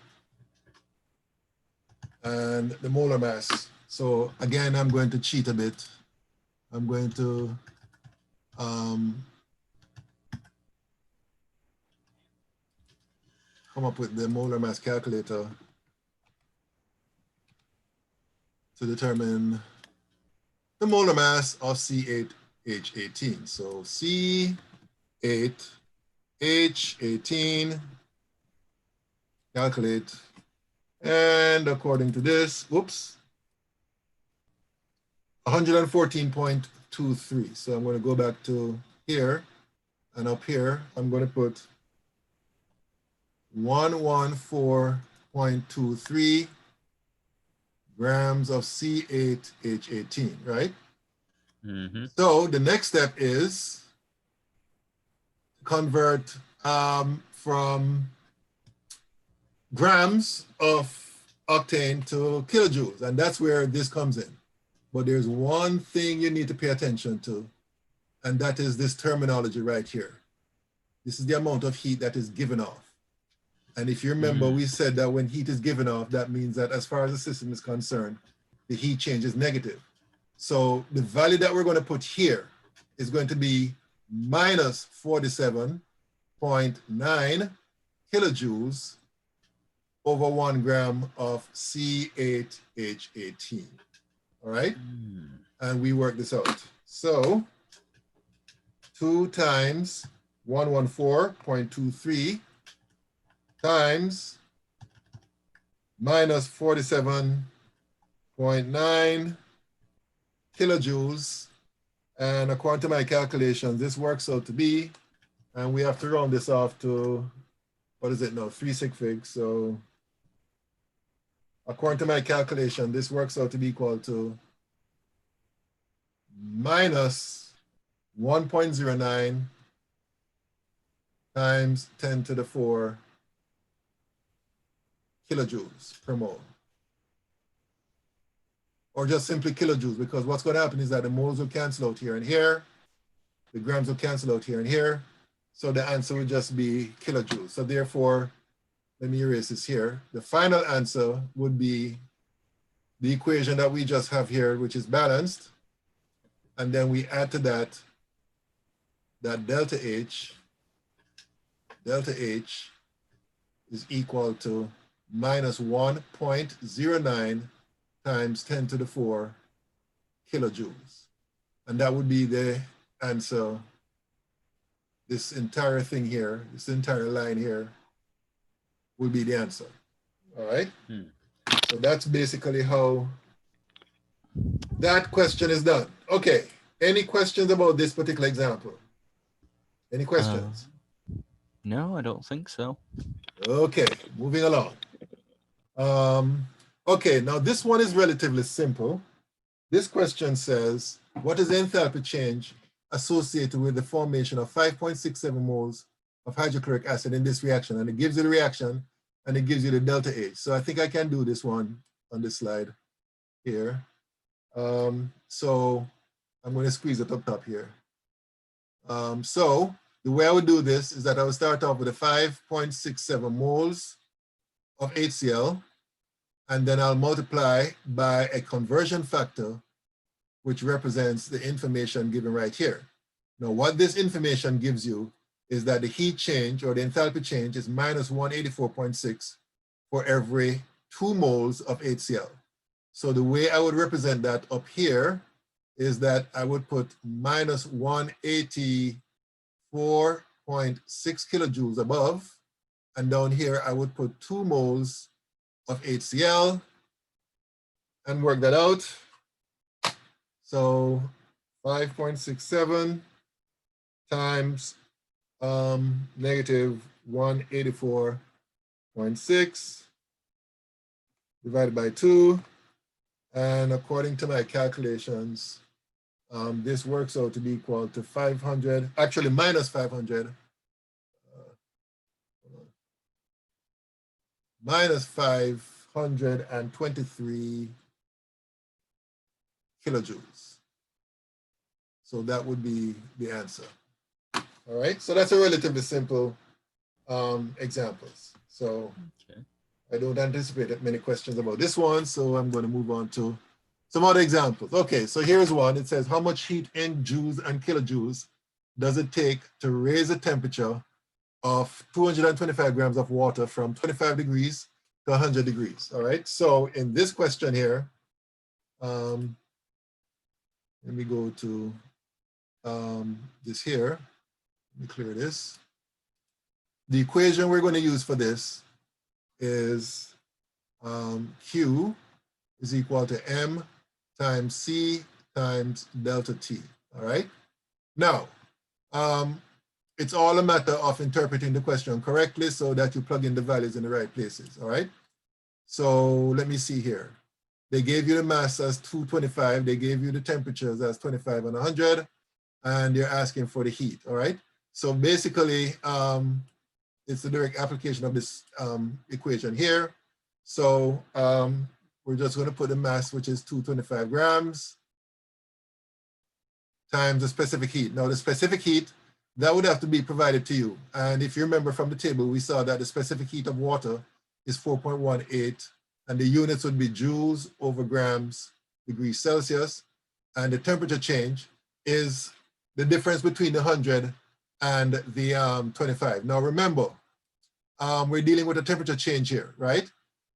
and the molar mass. So again, I'm going to cheat a bit. I'm going to come up with the molar mass calculator to determine the molar mass of C8H18. So C8H18, calculate, and according to this, whoops, 114.23. So I'm going to go back to here, and up here, I'm going to put 114.23 grams of C8H18, right? So the next step is to convert from grams of octane to kilojoules, and that's where this comes in. But there's one thing you need to pay attention to, and that is this terminology right here. This is the amount of heat that is given off. And if you remember, we said that when heat is given off, that means that as far as the system is concerned, the heat change is negative. So the value that we're going to put here is going to be minus 47.9 kilojoules over 1 gram of C8H18. All right? And we work this out. So 2 times 114.23 times minus 47.9 kilojoules. And according to my calculations, this works out to be, and we have to round this off to, what is it now, 3 sig figs. So according to my calculation, this works out to be equal to minus 1.09 times 10 to the 4 kilojoules per mole. Or just simply kilojoules, because what's going to happen is that the moles will cancel out here and here, the grams will cancel out here and here, so the answer would just be kilojoules. So therefore, let me erase this here. The final answer would be the equation that we just have here, which is balanced, and then we add to that delta H is equal to minus 1.09 times 10 to the 4 kilojoules. And that would be the answer. This entire thing here, this entire line here would be the answer. All right? So that's basically how that question is done. Okay, any questions about this particular example? Any questions? No, I don't think so. Okay, moving along. Okay, now this one is relatively simple. This question says, what is the enthalpy change associated with the formation of 5.67 moles of hydrochloric acid in this reaction? And it gives you the reaction and it gives you the delta H. So I think I can do this one on this slide here. So I'm going to squeeze it up top here. So the way I would do this is that I would start off with a 5.67 moles of HCl, and then I'll multiply by a conversion factor, which represents the information given right here. Now, what this information gives you is that the heat change or the enthalpy change is minus 184.6 for every 2 moles of HCl. So the way I would represent that up here is that I would put minus 184.6 kilojoules above, and down here I would put 2 moles of HCl and work that out. So 5.67 times negative 184.6 divided by 2. And according to my calculations, this works out to be equal to 500, actually minus 500, minus 523 kilojoules. So that would be the answer. All right, so that's a relatively simple examples. So Okay. I don't anticipate many questions about this one, so I'm going to move on to some other examples. Okay, so here's one. It says, how much heat in joules and kilojoules does it take to raise the temperature of 225 grams of water from 25 degrees to 100 degrees? All right, so in this question here, let me go to this here. Let me clear this. The equation we're going to use for this is Q is equal to M times C times delta T, all right? Now, it's all a matter of interpreting the question correctly so that you plug in the values in the right places, all right? So let me see here. They gave you the mass as 225, they gave you the temperatures as 25 and 100, and they're asking for the heat, all right? So basically, it's the direct application of this equation here. So we're just going to put the mass, which is 225 grams, times the specific heat. Now the specific heat, that would have to be provided to you. And if you remember from the table, we saw that the specific heat of water is 4.18, and the units would be joules over grams degrees Celsius. And the temperature change is the difference between the 100 and the 25. Now remember, we're dealing with a temperature change here, right?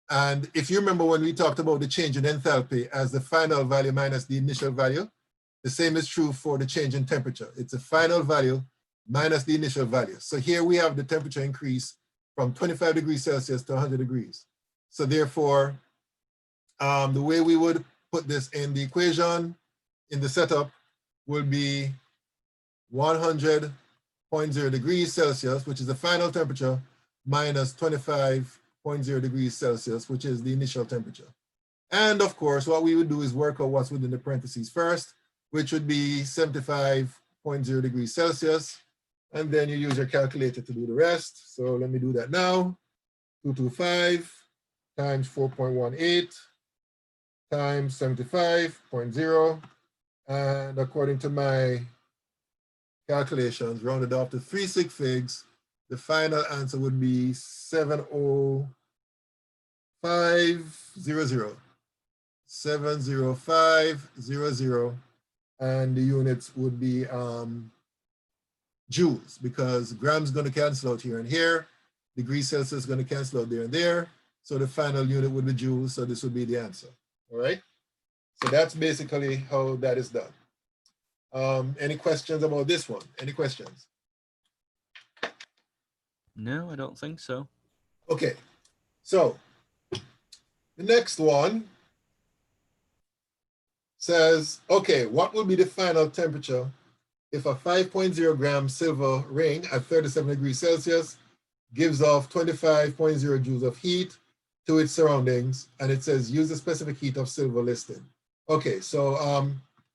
And if you remember when we talked about the change in enthalpy as the final value minus the initial value, the same is true for the change in temperature. It's a final value minus the initial value. So here we have the temperature increase from 25 degrees Celsius to 100 degrees. So therefore, the way we would put this in the equation, in the setup, will be 100.0 degrees Celsius, which is the final temperature, minus 25.0 degrees Celsius, which is the initial temperature. And of course, what we would do is work out what's within the parentheses first, which would be 75.0 degrees Celsius. And then you use your calculator to do the rest. So let me do that now. 225 times 4.18 times 75.0. And according to my calculations, rounded off to 3 sig figs, the final answer would be 70500. 70500. And the units would be joules, because grams going to cancel out here and here. Degrees Celsius is going to cancel out there and there. So the final unit would be joules. So this would be the answer. All right. So that's basically how that is done. Any questions about this one? Any questions? No, I don't think so. Okay. So the next one says, okay, what will be the final temperature if a 5.0 gram silver ring at 37 degrees Celsius gives off 25.0 joules of heat to its surroundings, and it says use the specific heat of silver listed. Okay, so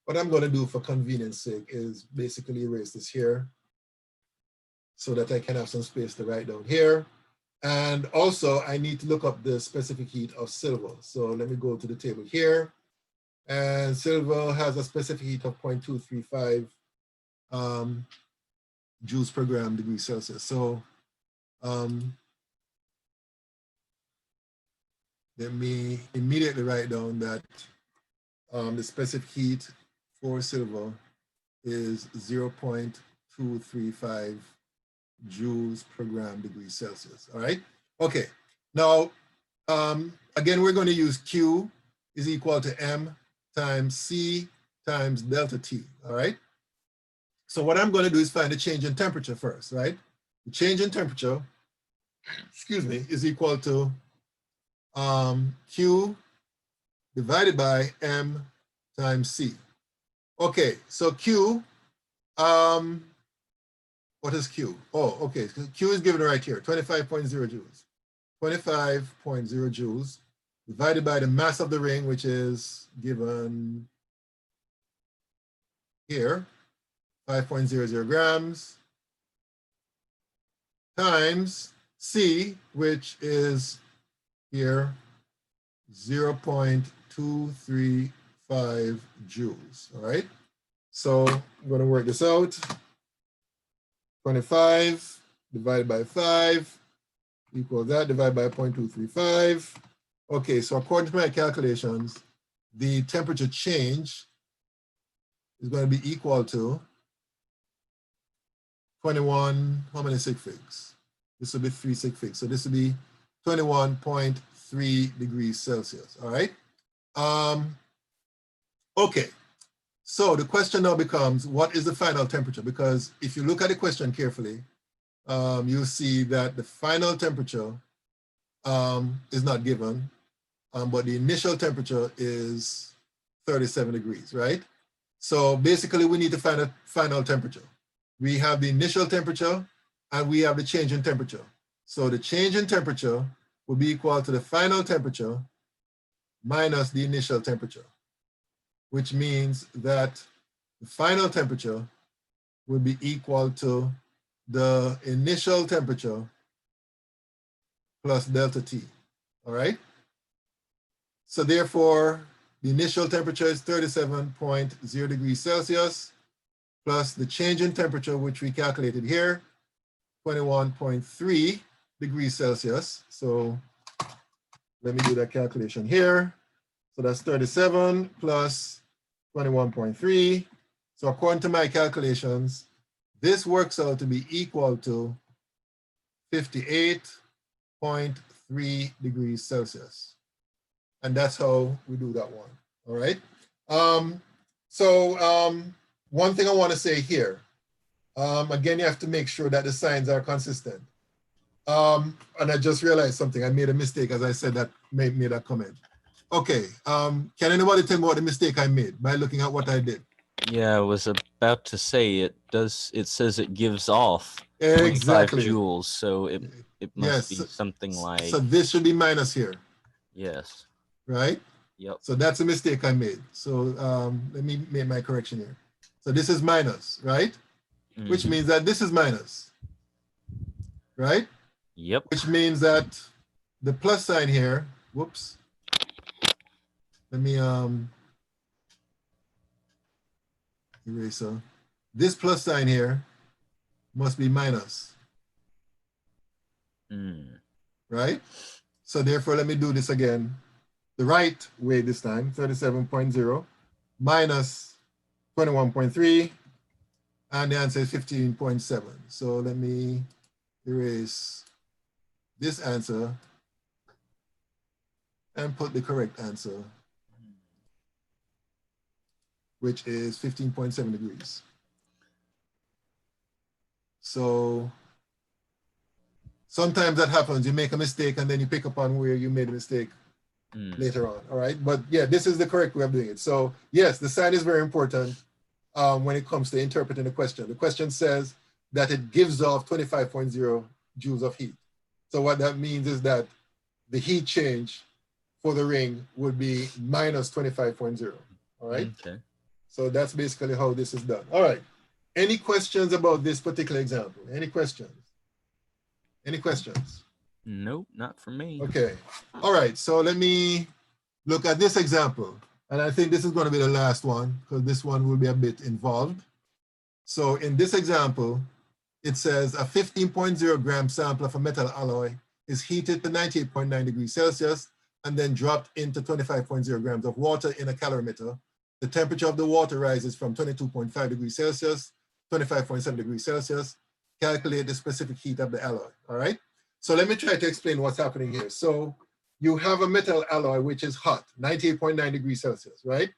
what I'm going to do for convenience sake is basically erase this here so that I can have some space to write down here. And also I need to look up the specific heat of silver. So let me go to the table here. And silver has a specific heat of 0.235 joules per gram degrees Celsius. So let me immediately write down that the specific heat for silver is 0.235 joules per gram degrees Celsius. All right. Okay. Now, again, we're going to use Q is equal to M times C times delta T. All right. So what I'm going to do is find the change in temperature first, right? The change in temperature, excuse me, is equal to Q divided by M times C. Okay, so Q, what is Q? Oh, okay, Q is given right here, 25.0 joules. 25.0 joules divided by the mass of the ring, which is given here, 5.00 grams, times C, which is here, 0.235 joules, all right? So I'm gonna work this out. 25 divided by 5 equals that, divided by 0.235. Okay, so according to my calculations, the temperature change is going to be equal to 21, how many sig figs? This will be 3 sig figs. So this will be 21.3 degrees Celsius, all right? Okay, so the question now becomes, what is the final temperature? Because if you look at the question carefully, you'll see that the final temperature is not given, but the initial temperature is 37 degrees, right? So basically we need to find a final temperature. We have the initial temperature and we have the change in temperature. So the change in temperature will be equal to the final temperature minus the initial temperature, which means that the final temperature will be equal to the initial temperature plus delta T, all right? So therefore, the initial temperature is 37.0 degrees Celsius plus the change in temperature, which we calculated here, 21.3 degrees Celsius. So let me do that calculation here. So that's 37 plus 21.3. So according to my calculations, this works out to be equal to 58.3 degrees Celsius. And that's how we do that one, all right? One thing I wanna say here, again, you have to make sure that the signs are consistent. And I just realized something, I made a mistake as I said that, made that comment. Okay, can anybody tell me what the mistake I made by looking at what I did? Yeah, I was about to say it says it gives off 25 Exactly. joules, so it must Yes, be something like, so this should be minus here, yes. right? Yep. So that's a mistake I made. So let me make my correction here. So this is minus, right? Which means that this is minus, right? Yep. Which means that the plus sign here, whoops. Let me eraser. This plus sign here must be minus, right? So therefore, let me do this again. The right way this time, 37.0 minus 21.3, and the answer is 15.7. So let me erase this answer and put the correct answer, which is 15.7 degrees. So sometimes that happens, you make a mistake and then you pick up on where you made a mistake later on, all right? But yeah, this is the correct way of doing it. So yes, the sign is very important when it comes to interpreting the question. The question says that it gives off 25.0 joules of heat. So what that means is that the heat change for the ring would be minus 25.0, all right? Okay. So that's basically how this is done. All right, any questions about this particular example? Any questions? Any questions? Nope, not for me. Okay, all right, so let me look at this example. And I think this is going to be the last one because this one will be a bit involved. So in this example, it says a 15.0 gram sample of a metal alloy is heated to 98.9 degrees Celsius and then dropped into 25.0 grams of water in a calorimeter. The temperature of the water rises from 22.5 degrees Celsius, 25.7 degrees Celsius. Calculate the specific heat of the alloy, all right? So let me try to explain what's happening here. So you have a metal alloy, which is hot, 98.9 degrees Celsius, right?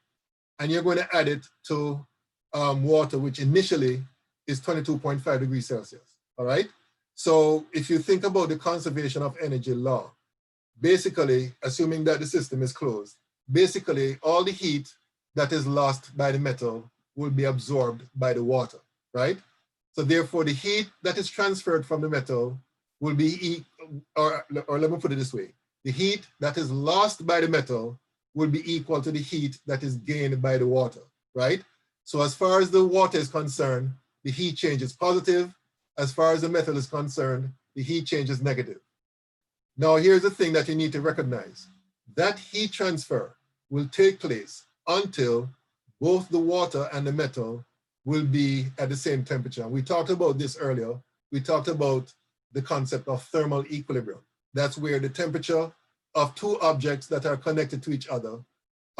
And you're going to add it to water, which initially is 22.5 degrees Celsius, all right? So if you think about the conservation of energy law, basically, assuming that the system is closed, basically all the heat that is lost by the metal will be absorbed by the water, right? So therefore the heat that is transferred from the metal will be, or let me put it this way, the heat that is lost by the metal will be equal to the heat that is gained by the water, right? So as far as the water is concerned, the heat change is positive. As far as the metal is concerned, the heat change is negative. Now here's the thing that you need to recognize. That heat transfer will take place until both the water and the metal will be at the same temperature. We talked about this earlier. We talked about the concept of thermal equilibrium. That's where the temperature of two objects that are connected to each other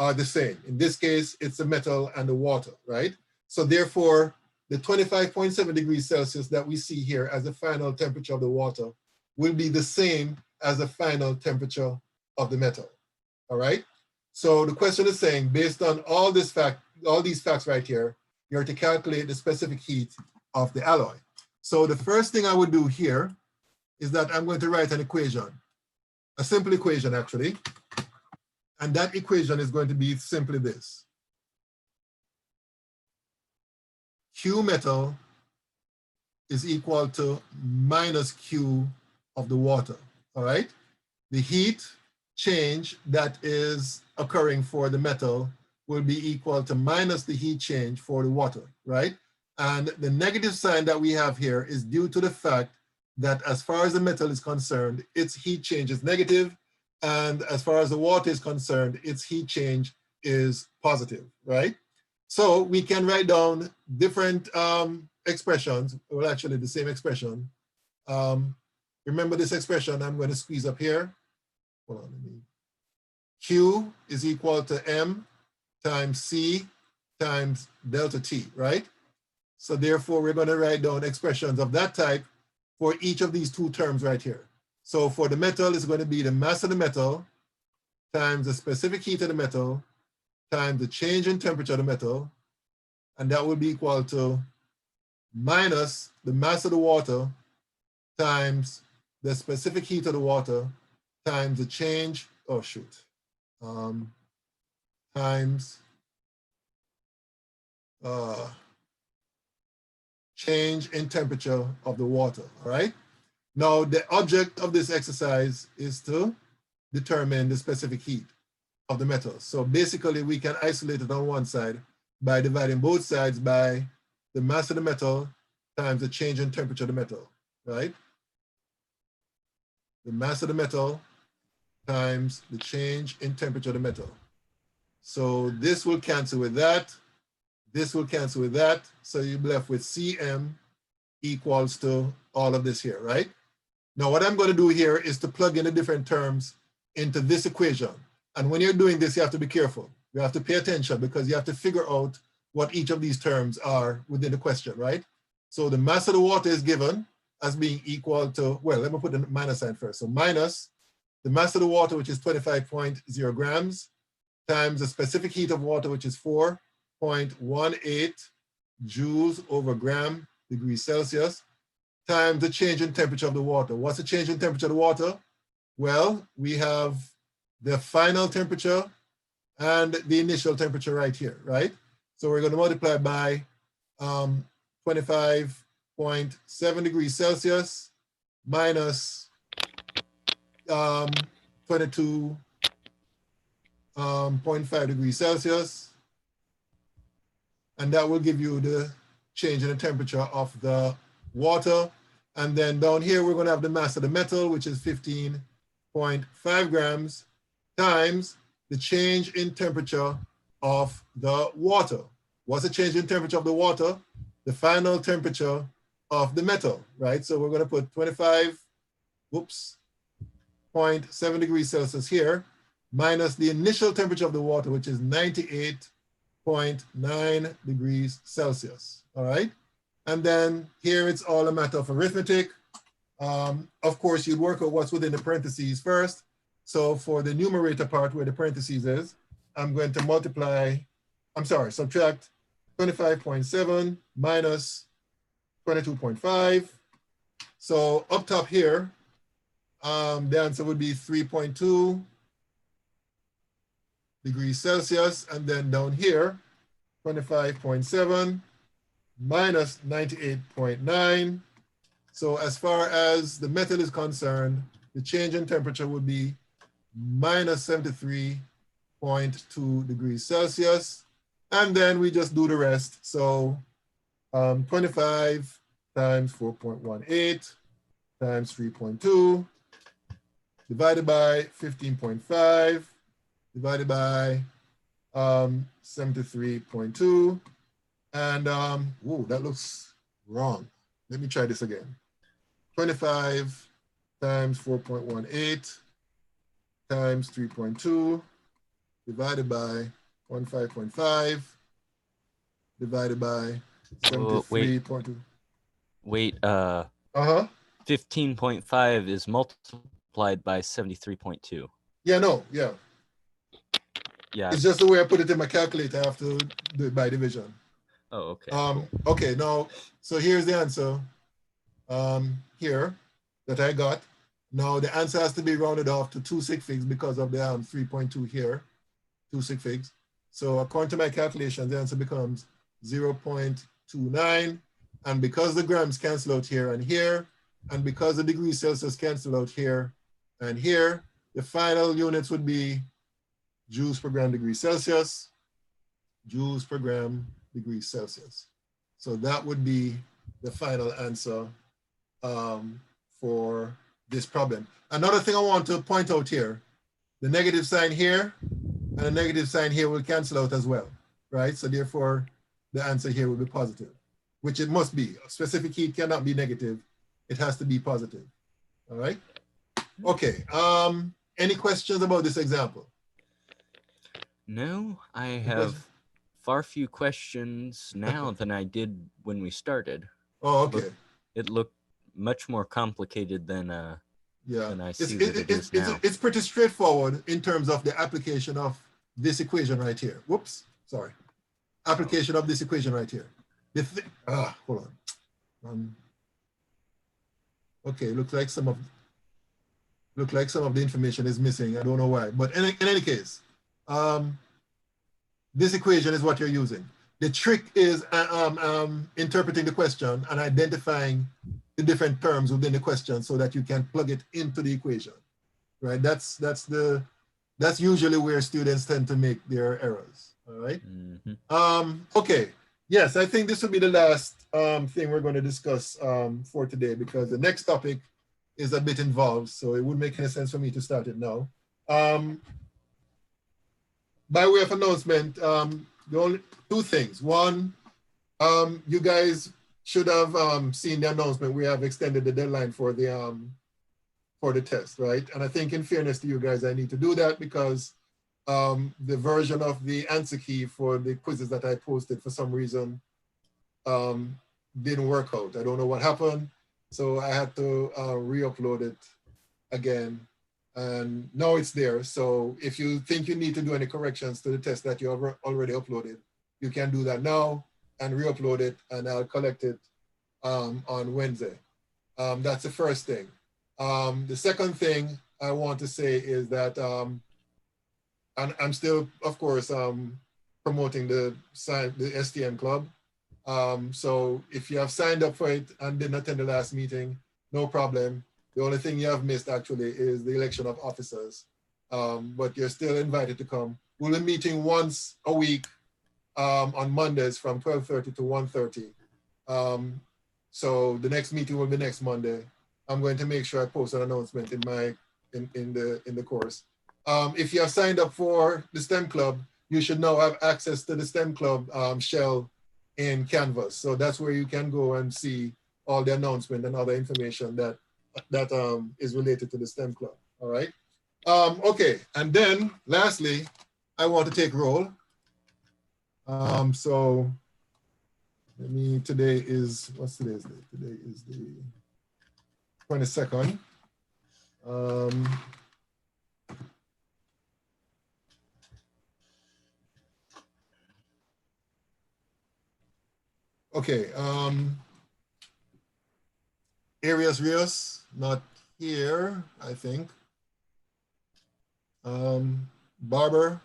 are the same. In this case, it's the metal and the water, right? So therefore, the 25.7 degrees Celsius that we see here as the final temperature of the water will be the same as the final temperature of the metal, all right? So the question is saying, based on all these facts right here, you are to calculate the specific heat of the alloy. So the first thing I would do here is that I'm going to write an equation, a simple equation actually, and that equation is going to be simply this. Q metal is equal to minus Q of the water, all right? The heat change that is occurring for the metal will be equal to minus the heat change for the water, right? And the negative sign that we have here is due to the fact that as far as the metal is concerned, its heat change is negative, and as far as the water is concerned, its heat change is positive, right? So we can write down different expressions, well, actually the same expression. Remember this expression I'm going to squeeze up here. Hold on, Q is equal to M times C times delta T, right? So therefore, we're going to write down expressions of that type for each of these two terms right here. So for the metal, it's going to be the mass of the metal times the specific heat of the metal times the change in temperature of the metal, and that will be equal to minus the mass of the water times the specific heat of the water times the change, times change in temperature of the water, all right? Now, the object of this exercise is to determine the specific heat of the metal. So basically, we can isolate it on one side by dividing both sides by the mass of the metal times the change in temperature of the metal, right? The mass of the metal times the change in temperature of the metal. So this will cancel with that. This will cancel with that. So you're left with Cm equals to all of this here, right? Now what I'm going to do here is to plug in the different terms into this equation. And when you're doing this, you have to be careful. You have to pay attention because you have to figure out what each of these terms are within the question, right? So the mass of the water is given as being equal to, well, let me put the minus sign first. So minus the mass of the water, which is 25.0 grams, times the specific heat of water, which is 4.18 joules over gram degrees Celsius, times the change in temperature of the water. What's the change in temperature of the water? Well, we have the final temperature and the initial temperature right here, right? So we're going to multiply by 25.7 degrees Celsius minus 22.5 degrees Celsius. And that will give you the change in the temperature of the water. And then down here, we're going to have the mass of the metal, which is 15.5 grams, times the change in temperature of the water. What's the change in temperature of the water? The final temperature of the metal, right? So we're going to put 0.7 degrees Celsius here, minus the initial temperature of the water, which is 98.9 degrees Celsius, all right? And then here it's all a matter of arithmetic. Of course, you'd work out what's within the parentheses first. So for the numerator part where the parentheses is, I'm going to subtract 25.7 minus 22.5. So up top here, the answer would be 3.2 degrees Celsius. And then down here, 25.7 minus 98.9. So as far as the method is concerned, the change in temperature would be minus 73.2 degrees Celsius. And then we just do the rest. So 25 times 4.18 times 3.2 divided by 15.5 divided by 73.2. And ooh, that looks wrong. Let me try this again. 25 times 4.18 times 3.2 divided by 15.5 divided by 73.2. Wait, Uh-huh. 15.5 is multiplied by 73.2. Yeah, no, yeah. Yeah. It's just the way I put it in my calculator. I have to do it by division. Oh, okay. Cool. Okay, now, so here's the answer here that I got. Now the answer has to be rounded off to 2 sig figs because of the 3.2 here, 2 sig figs. So according to my calculations, the answer becomes 0.29. And because the grams cancel out here and here, and because the degrees Celsius cancel out here and here, the final units would be joules per gram degree Celsius, joules per gram degree Celsius. So that would be the final answer for this problem. Another thing I want to point out here, the negative sign here and the negative sign here will cancel out as well, right? So therefore, the answer here will be positive, which it must be. Specific heat cannot be negative. It has to be positive, all right? Okay, any questions about this example? No, I have far few questions now than I did when we started. Oh, okay. It looked much more complicated than Yeah, I see that it is now. it's pretty straightforward in terms of the application of this equation right here. Whoops, sorry. Application of this equation right here. Hold on. Okay, looks like some of the information is missing. I don't know why, but in any case, this equation is what you're using. The trick is interpreting the question and identifying the different terms within the question so that you can plug it into the equation, right? That's usually where students tend to make their errors, all right? Mm-hmm. Okay, yes, I think this will be the last thing we're going to discuss for today because the next topic is a bit involved, so it wouldn't make any sense for me to start it now. By way of announcement, the only 2 things. One, you guys should have seen the announcement. We have extended the deadline for the test, right? And I think in fairness to you guys, I need to do that because the version of the answer key for the quizzes that I posted for some reason didn't work out. I don't know what happened. So I had to re-upload it again. And now it's there. So if you think you need to do any corrections to the test that you have already uploaded, you can do that now and re-upload it, and I'll collect it on Wednesday. That's the first thing. The second thing I want to say is that and I'm still, of course, promoting the STM club. So if you have signed up for it and didn't attend the last meeting, no problem. The only thing you have missed actually is the election of officers, but you're still invited to come. We'll be meeting once a week on Mondays from 12:30 to 1:30. So the next meeting will be next Monday. I'm going to make sure I post an announcement in the course. If you have signed up for the STEM club, you should now have access to the STEM club shell in Canvas. So that's where you can go and see all the announcement and other information that is related to the STEM club. All right. Okay. And then lastly, I want to take roll. So today is, what's today's date? Today is the 22nd. Okay. Arias Rios, not here, I think. Barber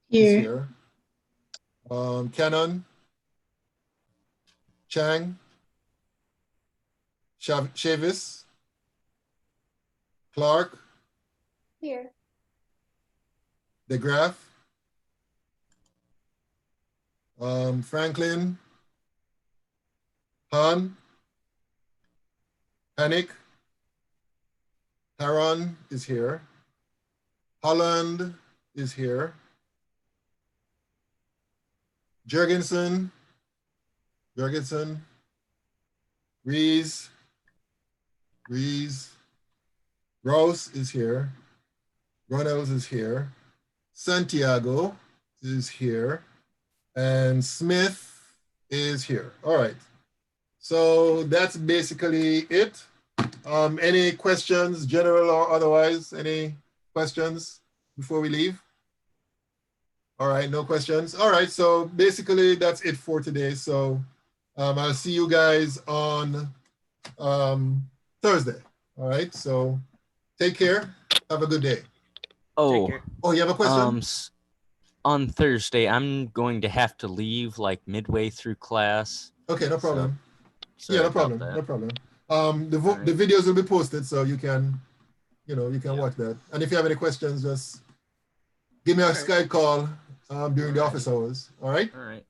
is here. Cannon, Chang, Chavis, Clark, Here. DeGraff, Franklin, Han, Panic, Taron is here. Holland is here. Jurgensen, Rees, Rouse is here. Ronalds is here. Santiago is here. And Smith is here. All right. So that's basically it. Any questions, general or otherwise? Any questions before we leave? All right, no questions. All right, so basically that's it for today. So I'll see you guys on Thursday. All right, so take care. Have a good day. Oh, care. Oh, you have a question? on Thursday, I'm going to have to leave like midway through class. Okay, no problem. Sorry Yeah, no about problem. that. No problem. The right. videos will be posted, so you can, you can Yeah. watch that. And if you have any questions, just give me a All right. Skype call during the All right. office hours. All right. All right.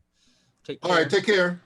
Take All care. right. Take care.